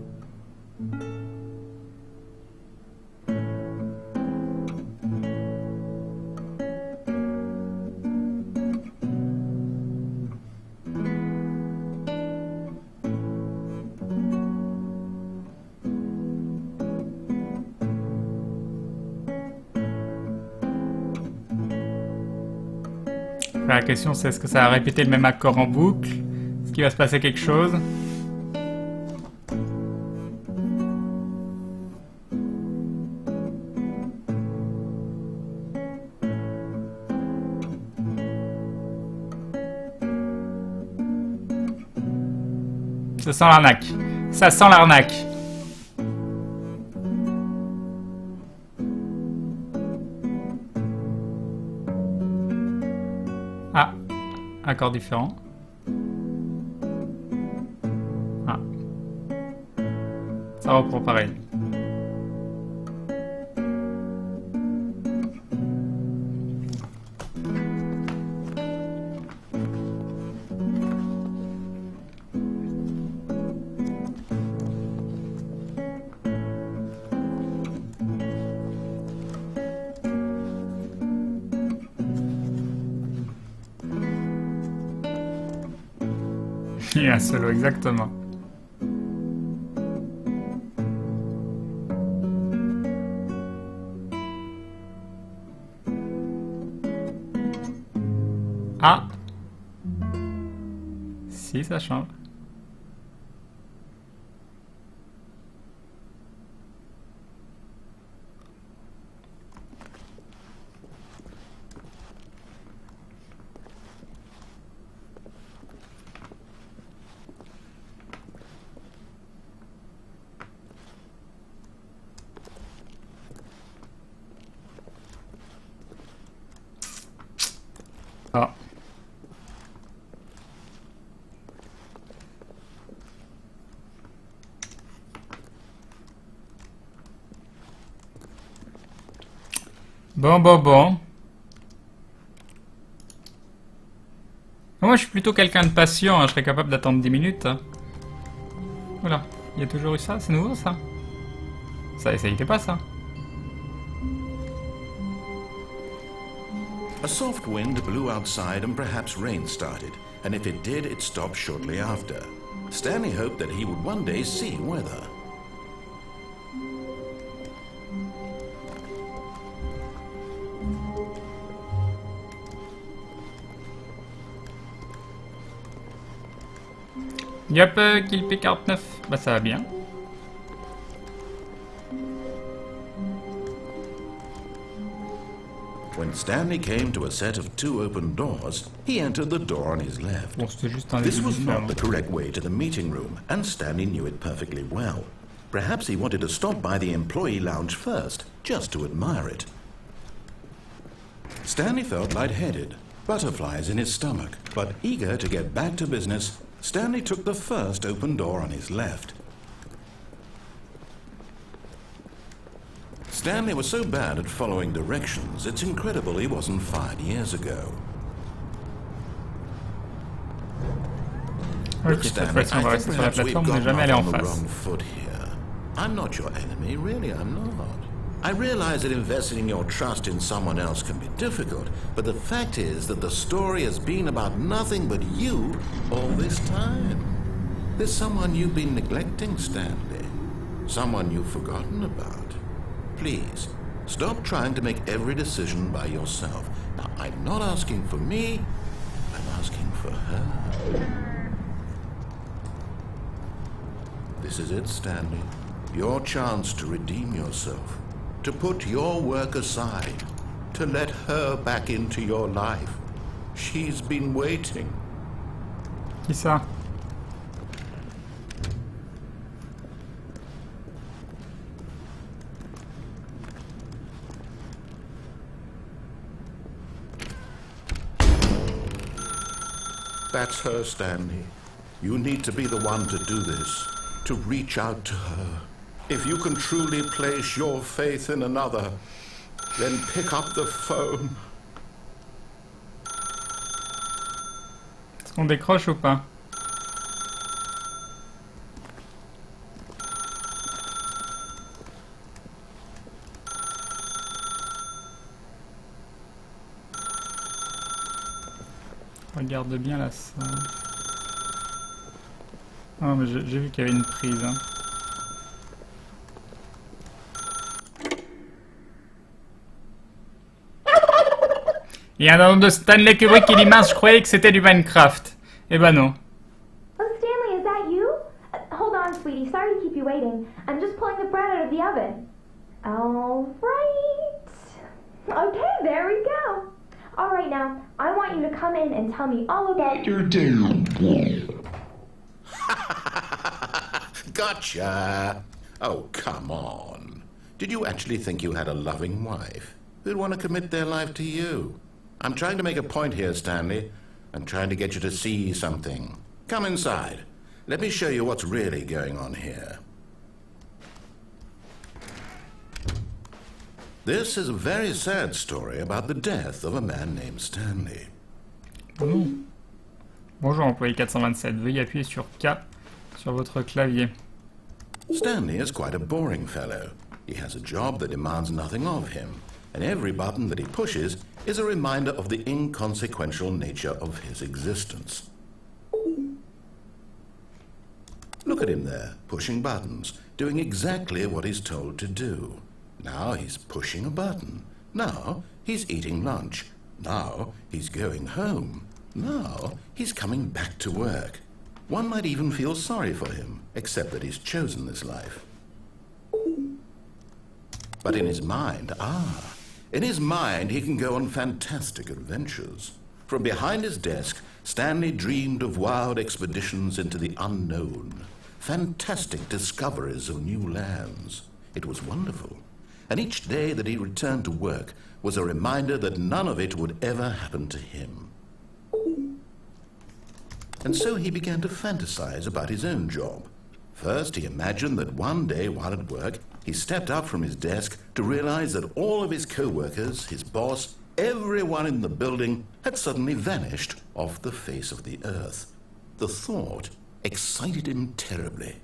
S1: La question c'est est-ce que ça va répéter le même accord en boucle? Est-ce qu'il va se passer quelque chose? Ça sent l'arnaque. Ça sent l'arnaque. Ah, accord différent. Ah. Ça reprend pareil. Il y a un solo, exactement. Ah! Si, ça change. Ah. Bon. Moi, je suis plutôt quelqu'un de patient, hein. Je serais capable d'attendre 10 minutes. Hein. Voilà, il y a toujours eu ça, c'est nouveau ça. Ça y était pas ça.
S2: A soft wind blew outside and perhaps rain started, and if it did, it stopped shortly after. Stanley hoped that he would one day see weather.
S1: Yep, kill P49. Bah ça va bien.
S2: When Stanley came to a set of 2 open doors, he entered the door on his left.
S1: Bon, c'était juste un
S2: This
S1: début
S2: was not
S1: différent.
S2: the correct way to the meeting room, and Stanley knew it perfectly well. Perhaps he wanted to stop by the employee lounge first, just to admire it. Stanley felt lightheaded, butterflies in his stomach, but eager to get back to business, Stanley took the first open door on his left. Stanley was so bad at following directions, it's incredible he wasn't fired years ago.
S1: Ok, cette fois-ci on va rester sur la plateforme, mais jamais aller en face.
S2: I'm not your enemy, really I'm not. I realize that investing your trust in someone else can be difficult, but the fact is that the story has been about nothing but you all this time. There's someone you've been neglecting, Stanley. Someone you've forgotten about. Please, stop trying to make every decision by yourself. Now, I'm not asking for me, I'm asking for her. This is it, Stanley. Your chance to redeem yourself. To put your work aside. To let her back into your life. She's been waiting.
S1: Qui ça?
S2: That's her, Stanley. You need to be the one to do this, to reach out to her. If you can truly place your faith in another, then pick up the phone.
S1: Est-ce qu'on décroche ou pas? Regarde bien la salle. Oh, mais j'ai vu qu'il y avait une prise. Hein. Il y a un nom de Stanley Kubrick qui dit mince, je croyais que c'était du Minecraft. Eh ben non.
S3: Oh, Stanley, is that you? Hold on, sweetie. Sorry to keep you waiting. I'm just pulling the bread out of the oven. All right. Okay, there we go. All right, now, I want you to come in and tell me all about your day.
S2: Gotcha! Oh, come on. Did you actually think you had a loving wife who'd want to commit their life to you? I'm trying to make a point here, Stanley. I'm trying to get you to see something. Come inside. Let me show you what's really going on here. This is a very sad story about the death of a man named Stanley.
S1: Bonjour employé 427, veuillez appuyer sur K sur votre clavier.
S2: Stanley is quite a boring fellow. He has a job that demands nothing of him, and every button that he pushes is a reminder of the inconsequential nature of his existence. Look at him there, pushing buttons, doing exactly what he's told to do. Now he's pushing a button. Now he's eating lunch. Now he's going home. Now he's coming back to work. One might even feel sorry for him, except that he's chosen this life. But in his mind, in his mind he can go on fantastic adventures. From behind his desk, Stanley dreamed of wild expeditions into the unknown, fantastic discoveries of new lands. It was wonderful. And each day that he returned to work was a reminder that none of it would ever happen to him. And so he began to fantasize about his own job. First, he imagined that one day while at work, he stepped up from his desk to realize that all of his co-workers, his boss, everyone in the building had suddenly vanished off the face of the earth. The thought excited him terribly.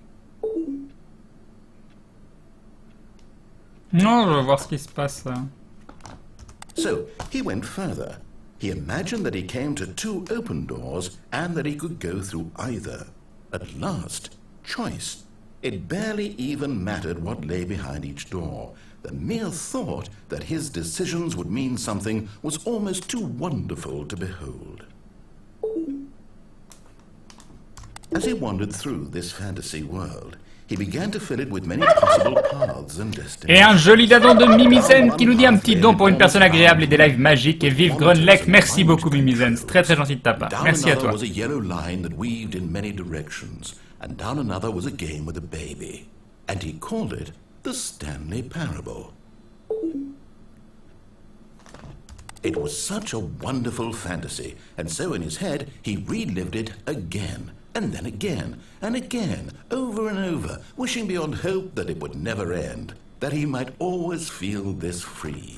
S1: Non, je veux voir ce qui se passe.
S2: So he went further. He imagined that he came to two open doors and that he could go through either. At last, choice. It barely even mattered what lay behind each door. The mere thought that his decisions would mean something was almost too wonderful to behold. As he wandered through this fantasy world, he began to fill it with many possible paths and destinies.
S1: Et un joli dadon de Mimizen qui nous dit un petit don pour une personne agréable et des lives magiques et vive Grunlech. Merci beaucoup Mimizen, c'est très très gentil de ta part. Merci à toi.
S2: Down another was a yellow line that weaved in many directions, and down another was a game with a baby, and he called it the Stanley Parable. It was such a wonderful fantasy, and so in his head he relived it again. And then again, and again, over and over, wishing beyond hope that it would never end, that he might always feel this free.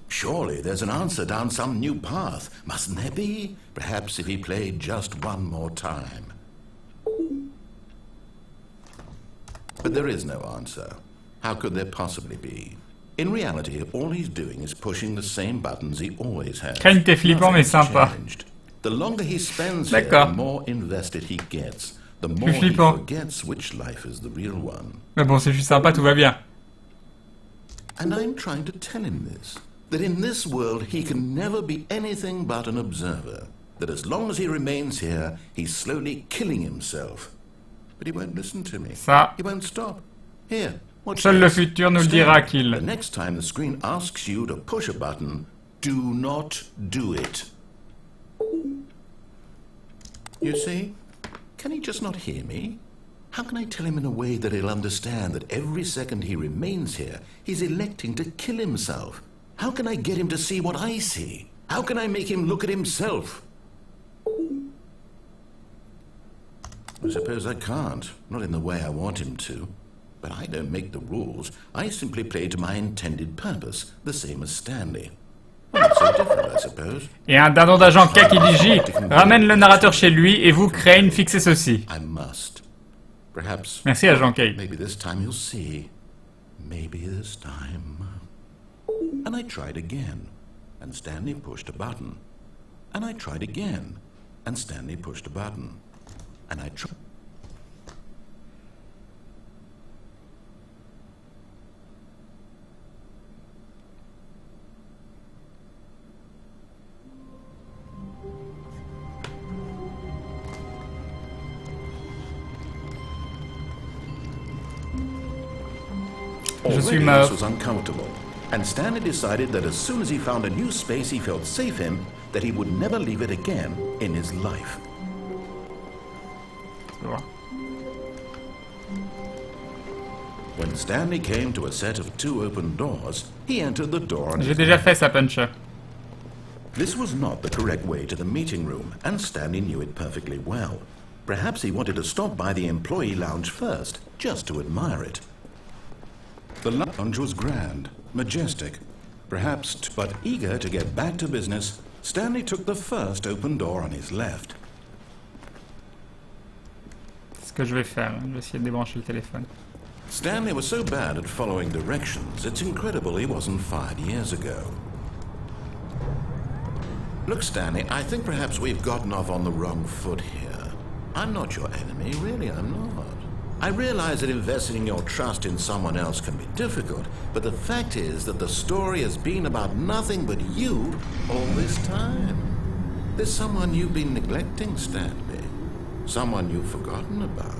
S2: Surely there's an answer down some new path, mustn't there be? Perhaps if he played just one more time. But there is no answer. How could there possibly be? In reality, all he's doing is pushing the same buttons he always has.
S1: Krayn, t'es flippant mais sympa.
S2: Changed. The longer he spends here, the more invested he gets. The more he forgets which life is the real one.
S1: Mais bon, c'est juste sympa, tout va bien.
S2: And I'm trying to tell him this, that in this world he can never be anything but an observer, that as long as he remains here, he's slowly killing himself. But he won't listen to me.
S1: Ça,
S2: He won't stop. Here, watch
S1: seul le
S2: this.
S1: futur nous le dira
S2: The
S1: qu'il...
S2: next time the screen asks you to push a button, do not do it. You see? Can he just not hear me? How can I tell him in a way that he'll understand that every second he remains here, he's electing to kill himself? How can I get him to see what I see? How can I make him look at himself? I suppose I can't. Not in the way I want him to. But I don't make the rules. I simply play to my intended purpose, the same as Stanley. Well, not so different, I suppose.
S1: Et un dindon d'agent K qui dit J ramène le narrateur chez lui et vous, Krayn, fixez ceci.
S2: I must. Perhaps.
S1: Merci, agent K.
S2: Maybe this time you'll see. Maybe this time. And I tried again, and Stanley pushed a button. And I tried again, and Stanley pushed a button. And I tried.
S1: Je suis
S2: Already
S1: mort.
S2: this was uncomfortable, and Stanley decided that as soon as he found a new space he felt safe in, that he would never leave it again in his life. When Stanley came to a set of 2 open doors, he entered the door on
S1: J'ai
S2: his
S1: déjà fait ça, Puncher.
S2: This was not the correct way to the meeting room, and Stanley knew it perfectly well. Perhaps he wanted to stop by the employee lounge first, just to admire it. The lounge was grand, majestic, perhaps, but eager to get back to business, Stanley took the first open door on his left.
S1: C'est ce que je vais faire. Je vais essayer de débrancher le téléphone.
S2: Stanley was so bad at following directions, it's incredible he wasn't fired years ago. Look, Stanley, I think perhaps we've gotten off on the wrong foot here. I'm not your enemy, really, I'm not. I realize that investing your trust in someone else can be difficult, but the fact is that the story has been about nothing but you all this time. There's someone you've been neglecting, Stanley. Someone you've forgotten about.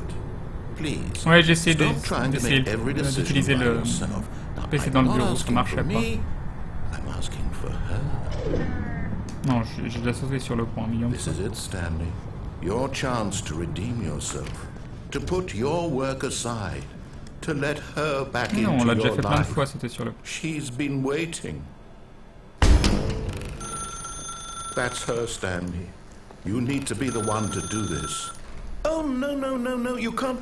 S2: Please,
S1: Ouais, j'essaie
S2: stop trying to make every decision
S1: d'utiliser
S2: by
S1: le
S2: yourself. Now,
S1: PC
S2: I'm
S1: dans le
S2: not
S1: bureau, ça
S2: asking
S1: marchait
S2: for
S1: pas.
S2: me, I'm asking for her.
S1: Non, j'ai déjà sauté sur le point, million de
S2: This
S1: fois.
S2: is it, Stanley. Your chance to redeem yourself. To put your work aside. To let her back
S1: Non, on
S2: into
S1: l'a déjà
S2: your
S1: fait plein de
S2: life.
S1: fois, sauter sur le point.
S2: She's been waiting. That's her, Stanley. You need to be the one to do this. Oh, no, you can't.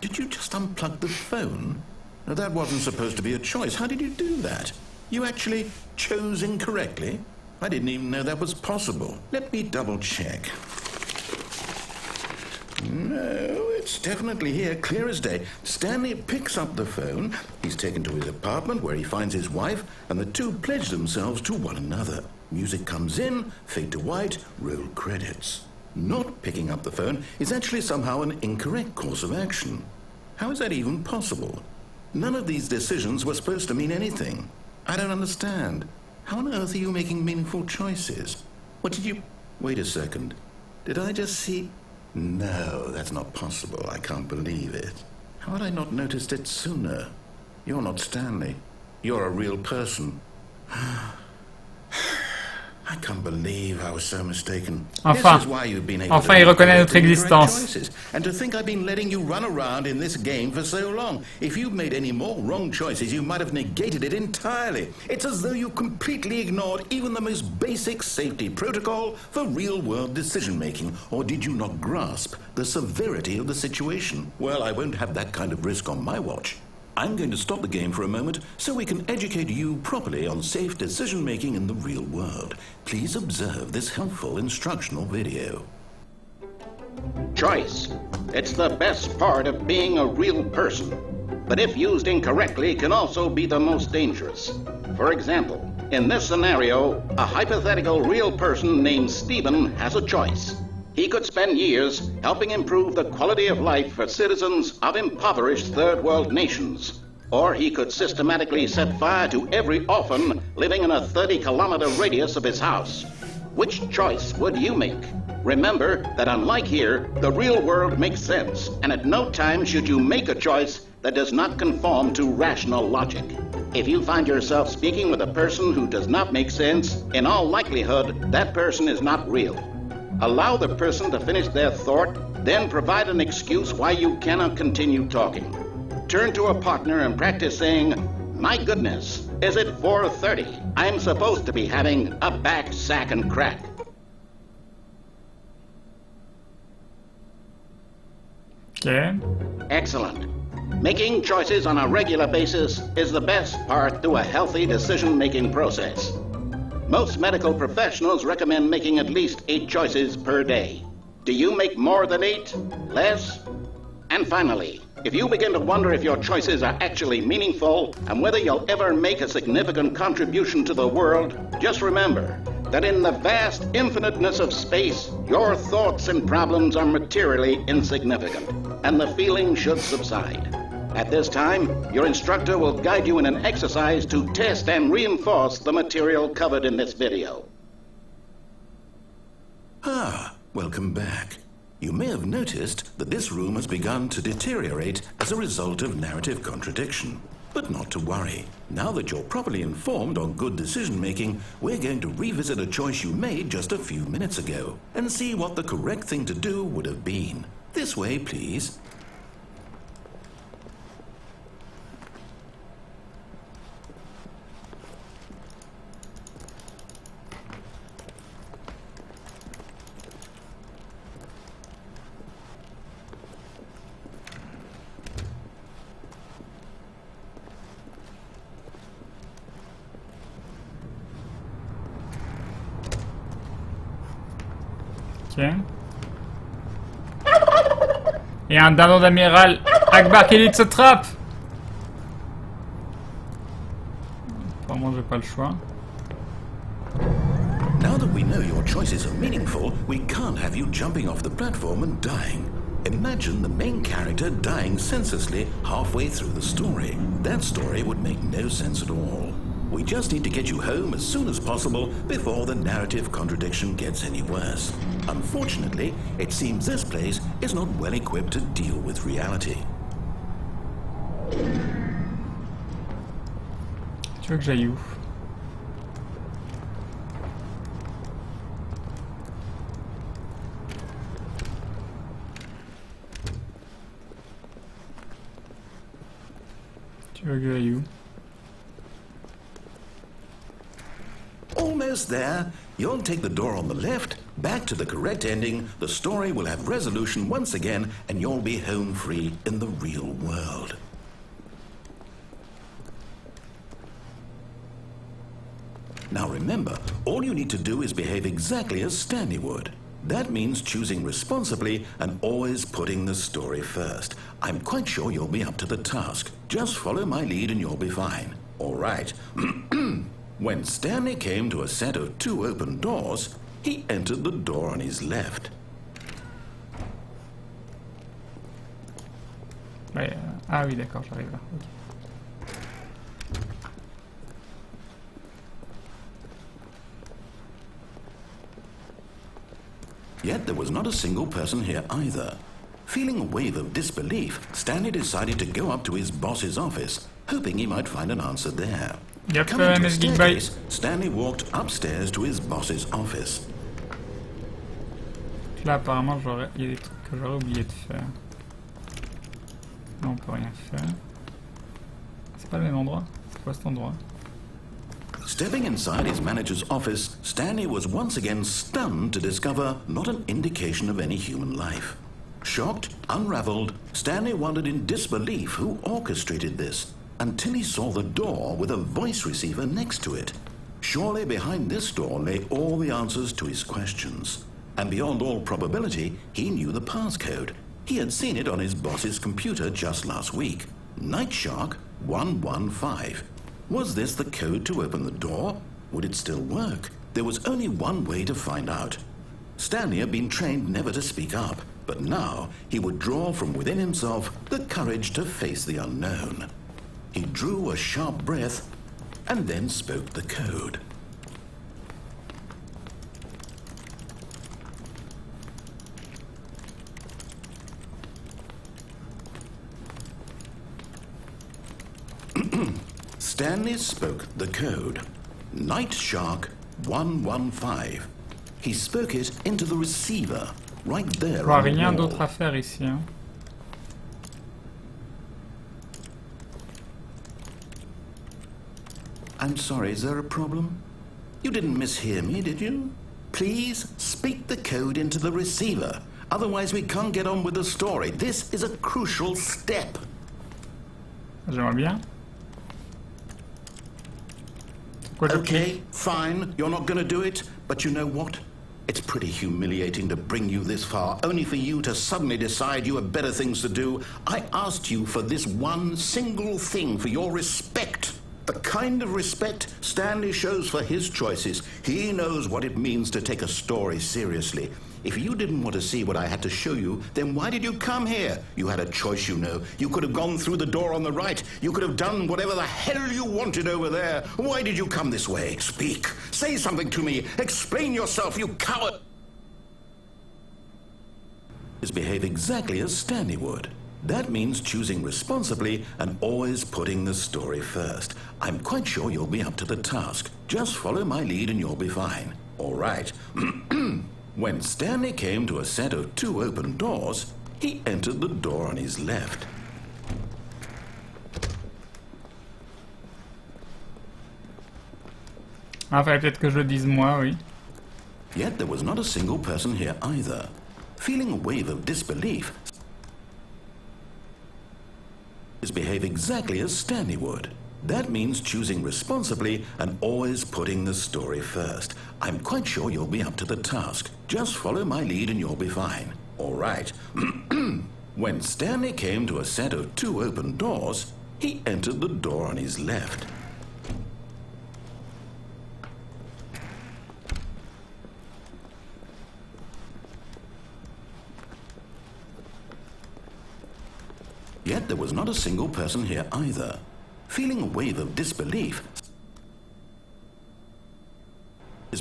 S2: Did you just unplug the phone? No, that wasn't supposed to be a choice. How did you do that? You actually chose incorrectly? I didn't even know that was possible. Let me double check. No, it's definitely here, clear as day. Stanley picks up the phone. He's taken to his apartment where he finds his wife, and the two pledge themselves to one another. Music comes in, fade to white, roll credits. Not picking up the phone is actually somehow an incorrect course of action. How is that even possible? None of these decisions were supposed to mean anything. I don't understand. How on earth are you making meaningful choices? What did you... Wait a second. Did I just see... No, that's not possible. I can't believe it. How had I not noticed it sooner? You're not Stanley. You're a real person. I can't believe I was so mistaken.
S1: Enfin,
S2: This is why you've been able
S1: enfin,
S2: to
S1: il
S2: make
S1: reconnaît
S2: the
S1: notre
S2: correct
S1: existence.
S2: choices. And to think I've been letting you run around in this game for so long. If you'd made any more wrong choices, you might have negated it entirely. It's as though you completely ignored even the most basic safety protocol for real-world decision-making. Or did you not grasp the severity of the situation? Well, I won't have that kind of risk on my watch. I'm going to stop the game for a moment so we can educate you properly on safe decision-making in the real world. Please observe this helpful instructional video.
S4: Choice. It's the best part of being a real person. But if used incorrectly, can also be the most dangerous. For example, in this scenario, a hypothetical real person named Stephen has a choice. He could spend years helping improve the quality of life for citizens of impoverished third world nations. Or he could systematically set fire to every orphan living in a 30-kilometer radius of his house. Which choice would you make? Remember that unlike here, the real world makes sense, and at no time should you make a choice that does not conform to rational logic. If you find yourself speaking with a person who does not make sense, in all likelihood, that person is not real. Allow the person to finish their thought, then provide an excuse why you cannot continue talking. Turn to a partner and practice saying, "My goodness, is it 4:30? I'm supposed to be having a back, sack, and crack."
S1: Ok.
S4: Excellent. Making choices on a regular basis is the best part to a healthy decision-making process. Most medical professionals recommend making at least 8 choices per day. Do you make more than 8? Less? And finally, if you begin to wonder if your choices are actually meaningful and whether you'll ever make a significant contribution to the world, just remember that in the vast infiniteness of space, your thoughts and problems are materially insignificant, and the feeling should subside. At this time, your instructor will guide you in an exercise to test and reinforce the material covered in this video.
S2: Ah, welcome back. You may have noticed that this room has begun to deteriorate as a result of narrative contradiction. But not to worry. Now that you're properly informed on good decision-making, we're going to revisit a choice you made just a few minutes ago and see what the correct thing to do would have been. This way, please.
S1: Ok. Et un dindon d'amiral Akbar qui lit cette trappe. Apparemment, j'ai pas le choix.
S2: Now that we know your choices are meaningful, we can't have you jumping off the platform and dying. Imagine the main character dying senselessly halfway through the story. That story would make no sense at all. We just need to get you home as soon as possible before the narrative contradiction gets any worse. Unfortunately, it seems this place is not well equipped to deal with reality.
S1: Tu veux que j'aille où? Tu veux que j'aille où?
S2: Almost there. You'll take the door on the left, back to the correct ending, the story will have resolution once again, and you'll be home free in the real world. Now remember, all you need to do is behave exactly as Stanley would. That means choosing responsibly and always putting the story first. I'm quite sure you'll be up to the task. Just follow my lead and you'll be fine. All right. When Stanley came to a set of 2 open doors, he entered the door on his left.
S1: Ouais, ah oui, d'accord, j'arrive là. Okay.
S2: Yet there was not a single person here either. Feeling a wave of disbelief, Stanley decided to go up to his boss's office, hoping he might find an answer there.
S1: Yep,
S2: Coming to a
S1: Miss Geekbite.
S2: staircase, Stanley walked upstairs to his boss's office.
S1: Là, apparemment, il y a des trucs que j'aurais oublié de faire. Non, on peut rien faire. C'est pas le même endroit? C'est quoi cet endroit?
S2: Stepping inside his manager's office, Stanley was once again stunned to discover not an indication of any human life. Shocked, unraveled, Stanley wondered in disbelief who orchestrated this, until he saw the door with a voice receiver next to it. Surely behind this door lay all the answers to his questions. And beyond all probability, he knew the passcode. He had seen it on his boss's computer just last week. Night Shark 115. Was this the code to open the door? Would it still work? There was only one way to find out. Stanley had been trained never to speak up, but now he would draw from within himself the courage to face the unknown. He drew a sharp breath and then spoke the code. Stanley spoke the code. Night Shark 115. He spoke it into the receiver, right there.
S1: Je vois rien d'autre à faire ici. Hein.
S2: I'm sorry, is there a problem? You didn't mishear me, did you? Please speak the code into the receiver. Otherwise, we can't get on with the story. This is a crucial step.
S1: J'aimerais bien. C'est quoi, je clique?
S2: Okay, fine. You're not going to do it. But you know what? It's pretty humiliating to bring you this far, only for you to suddenly decide you have better things to do. I asked you for this one single thing, for your respect. The kind of respect Stanley shows for his choices. He knows what it means to take a story seriously. If you didn't want to see what I had to show you, then why did you come here? You had a choice, you know. You could have gone through the door on the right. You could have done whatever the hell you wanted over there. Why did you come this way? Speak. Say something to me. Explain yourself, you coward. Behave exactly as Stanley would. That means choosing responsibly and always putting the story first. I'm quite sure you'll be up to the task. Just follow my lead and you'll be fine. All right. When Stanley came to a set of 2 open doors, he entered the door on his left.
S1: Ah, fallait peut-être que je le dise moi, oui.
S2: Yet there was not a single person here either. Feeling a wave of disbelief, behave exactly as Stanley would. That means choosing responsibly and always putting the story first. I'm quite sure you'll be up to the task. Just follow my lead and you'll be fine. All right. When Stanley came to a set of 2 open doors, he entered the door on his left. Yet there was not a single person here either. Feeling a wave of disbelief,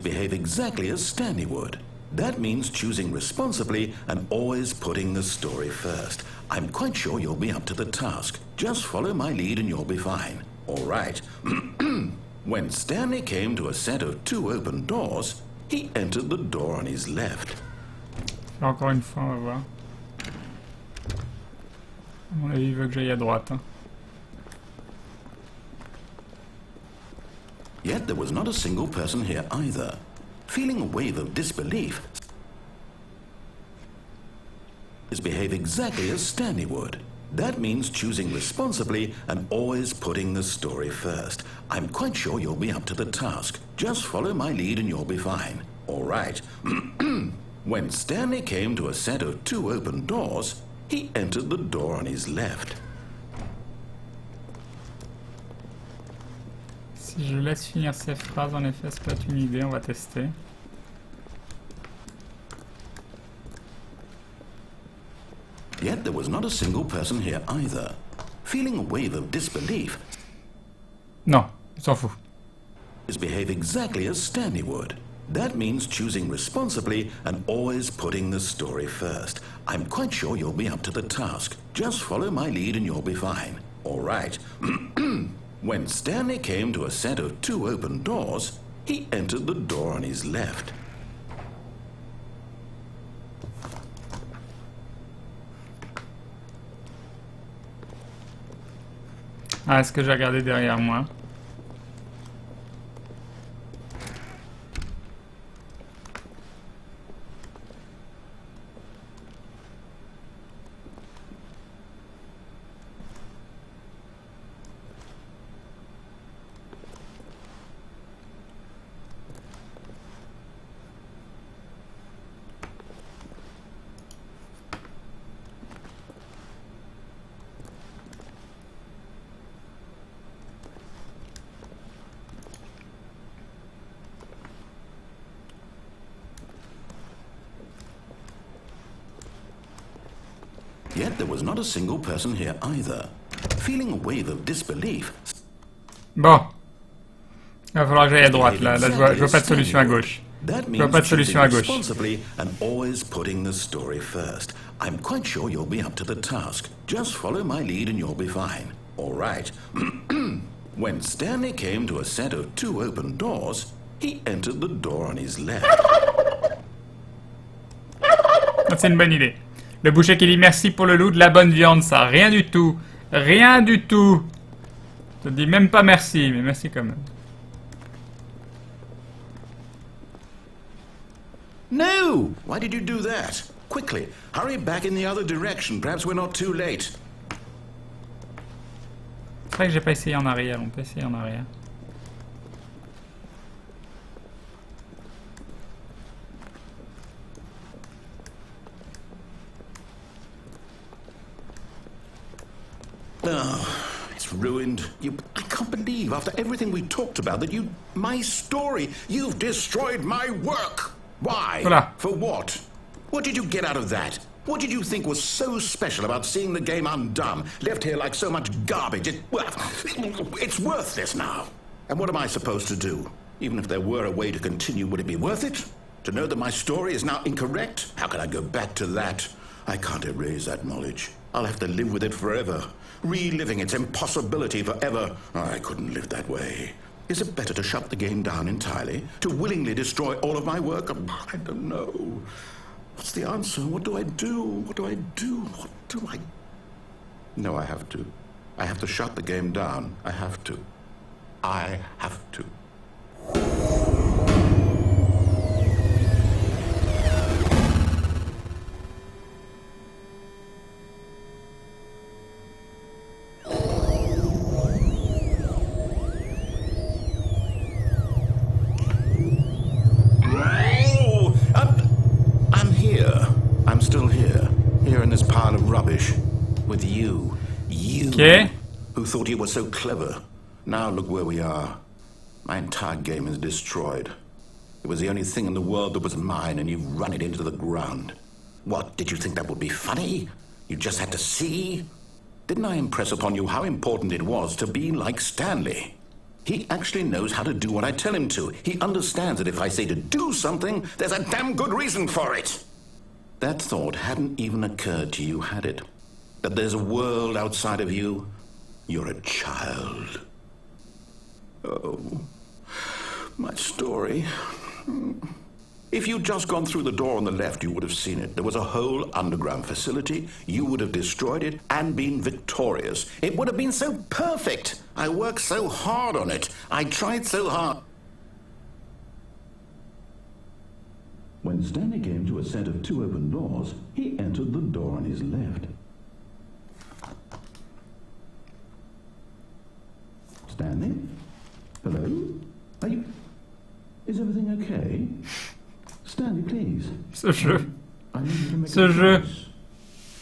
S2: behave exactly as Stanley would. That means choosing responsibly and always putting the story first. I'm quite sure you'll be up to the task. Just follow my lead and you'll be fine. All right. When Stanley came to a set of 2 open doors, he entered the door on his left.
S1: Encore une fois, on va voir. À mon avis, il veut que j'aille à droite. Hein.
S2: Yet there was not a single person here either. Feeling a wave of disbelief, behave exactly as Stanley would. That means choosing responsibly and always putting the story first. I'm quite sure you'll be up to the task. Just follow my lead and you'll be fine. All right. When Stanley came to a set of 2 open doors, he entered the door on his left.
S1: Si je laisse finir ces phrases, en effet, c'est peut-être une idée, on va tester.
S2: Yet there was not a single person here either. Feeling a wave of disbelief,
S1: Non, on s'en fout.
S2: behave exactly as Stanley would. That means choosing responsibly and always putting the story first. I'm quite sure you'll be up to the task. Just follow my lead and you'll be fine. All right. When Stanley came to a set of 2 open doors, he entered the door on his left.
S1: Ah, est-ce que j'ai regardé derrière moi?
S2: Yet there was not a single person here either. Feeling a wave of disbelief,
S1: Bon. Il va falloir que j'aille à droite, là. Là, je vois pas de solution à gauche.
S2: that
S1: Je vois
S2: means
S1: pas de
S2: choosing
S1: solution à gauche.
S2: responsibly and always putting the story first. I'm quite sure you'll be up to the task. Just follow my lead and you'll be fine. All right. When Stanley came to a set of 2 open doors, he entered the door on his left.
S1: C'est une bonne idée. Le boucher qui dit merci pour le loup, de la bonne viande, ça. Rien du tout. Rien du tout. Je te dis même pas merci, mais merci quand même.
S2: No! Why did you do that? quickly. Hurry back in the other direction. Perhaps we're not too late.
S1: C'est vrai que j'ai pas essayé en arrière, on peut essayer en arrière.
S2: Oh, it's ruined. I can't believe, after everything we talked about, that my story, you've destroyed my work. Why?
S1: Voilà.
S2: For what? What did you get out of that? What did you think was so special about seeing the game undone, left here like so much garbage? It's worthless now. And what am I supposed to do? Even if there were a way to continue, would it be worth it? To know that my story is now incorrect? How can I go back to that? I can't erase that knowledge. I'll have to live with it forever. Reliving its impossibility forever. I couldn't live that way. Is it better to shut the game down entirely? To willingly destroy all of my work? I don't know. What's the answer? What do I do? What do I do? What do I... No, I have to. I have to shut the game down. I have to. I have to. With you.
S1: Okay.
S2: Who thought you were so clever. Now look where we are. My entire game is destroyed. It was the only thing in the world that was mine, and you've run it into the ground. What, did you think that would be funny? You just had to see? Didn't I impress upon you how important it was to be like Stanley? He actually knows how to do what I tell him to. He understands that if I say to do something, there's a damn good reason for it. That thought hadn't even occurred to you, had it? That there's a world outside of you? You're a child. Oh, my story. If you'd just gone through the door on the left, you would have seen it. There was a whole underground facility. You would have destroyed it and been victorious. It would have been so perfect. I worked so hard on it. I tried so hard. When Stanley came to a set of 2 open doors, he entered the door on his left. Stanley? Hello? Are you... Is everything okay? Stanley, please.
S1: Ce jeu.
S2: I need you to make
S1: Ce
S2: a
S1: jeu.
S2: choice.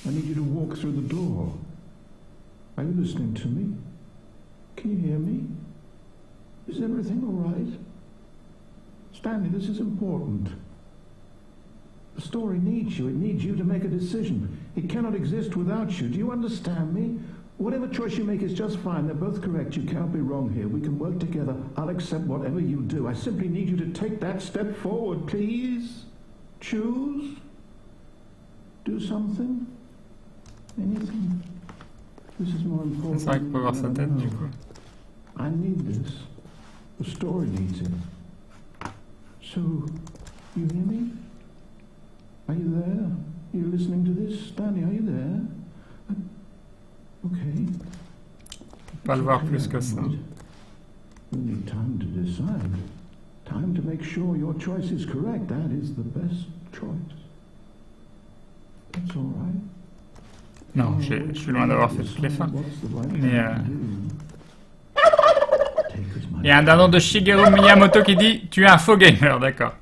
S2: I need you to walk through the door. Are you listening to me? Can you hear me? Is everything all right? Stanley, this is important. The story needs you. It needs you to make a decision. It cannot exist without you. Do you understand me? Whatever choice you make is just fine. They're both correct. You cannot be wrong here. We can work together. I'll accept whatever you do. I simply need you to take that step forward, please. Choose. Do something. Anything. This is more important.
S1: C'est vrai qu'il peut voir sa tête, du coup.
S2: I need this. The story needs it. So, you hear me? Are you there? You listening to this? Stanley, are you there? Okay.
S1: Pas le voir plus que ça.
S2: You need time to decide. Time to make sure your choice is correct. That is the best choice. That's all right.
S1: Non, je suis loin d'avoir fait toutes les fins. Mais il y a un dindon de Shigeru Miyamoto qui dit « Tu es un faux gamer », d'accord.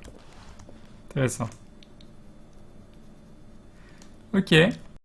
S1: Intéressant. Ok.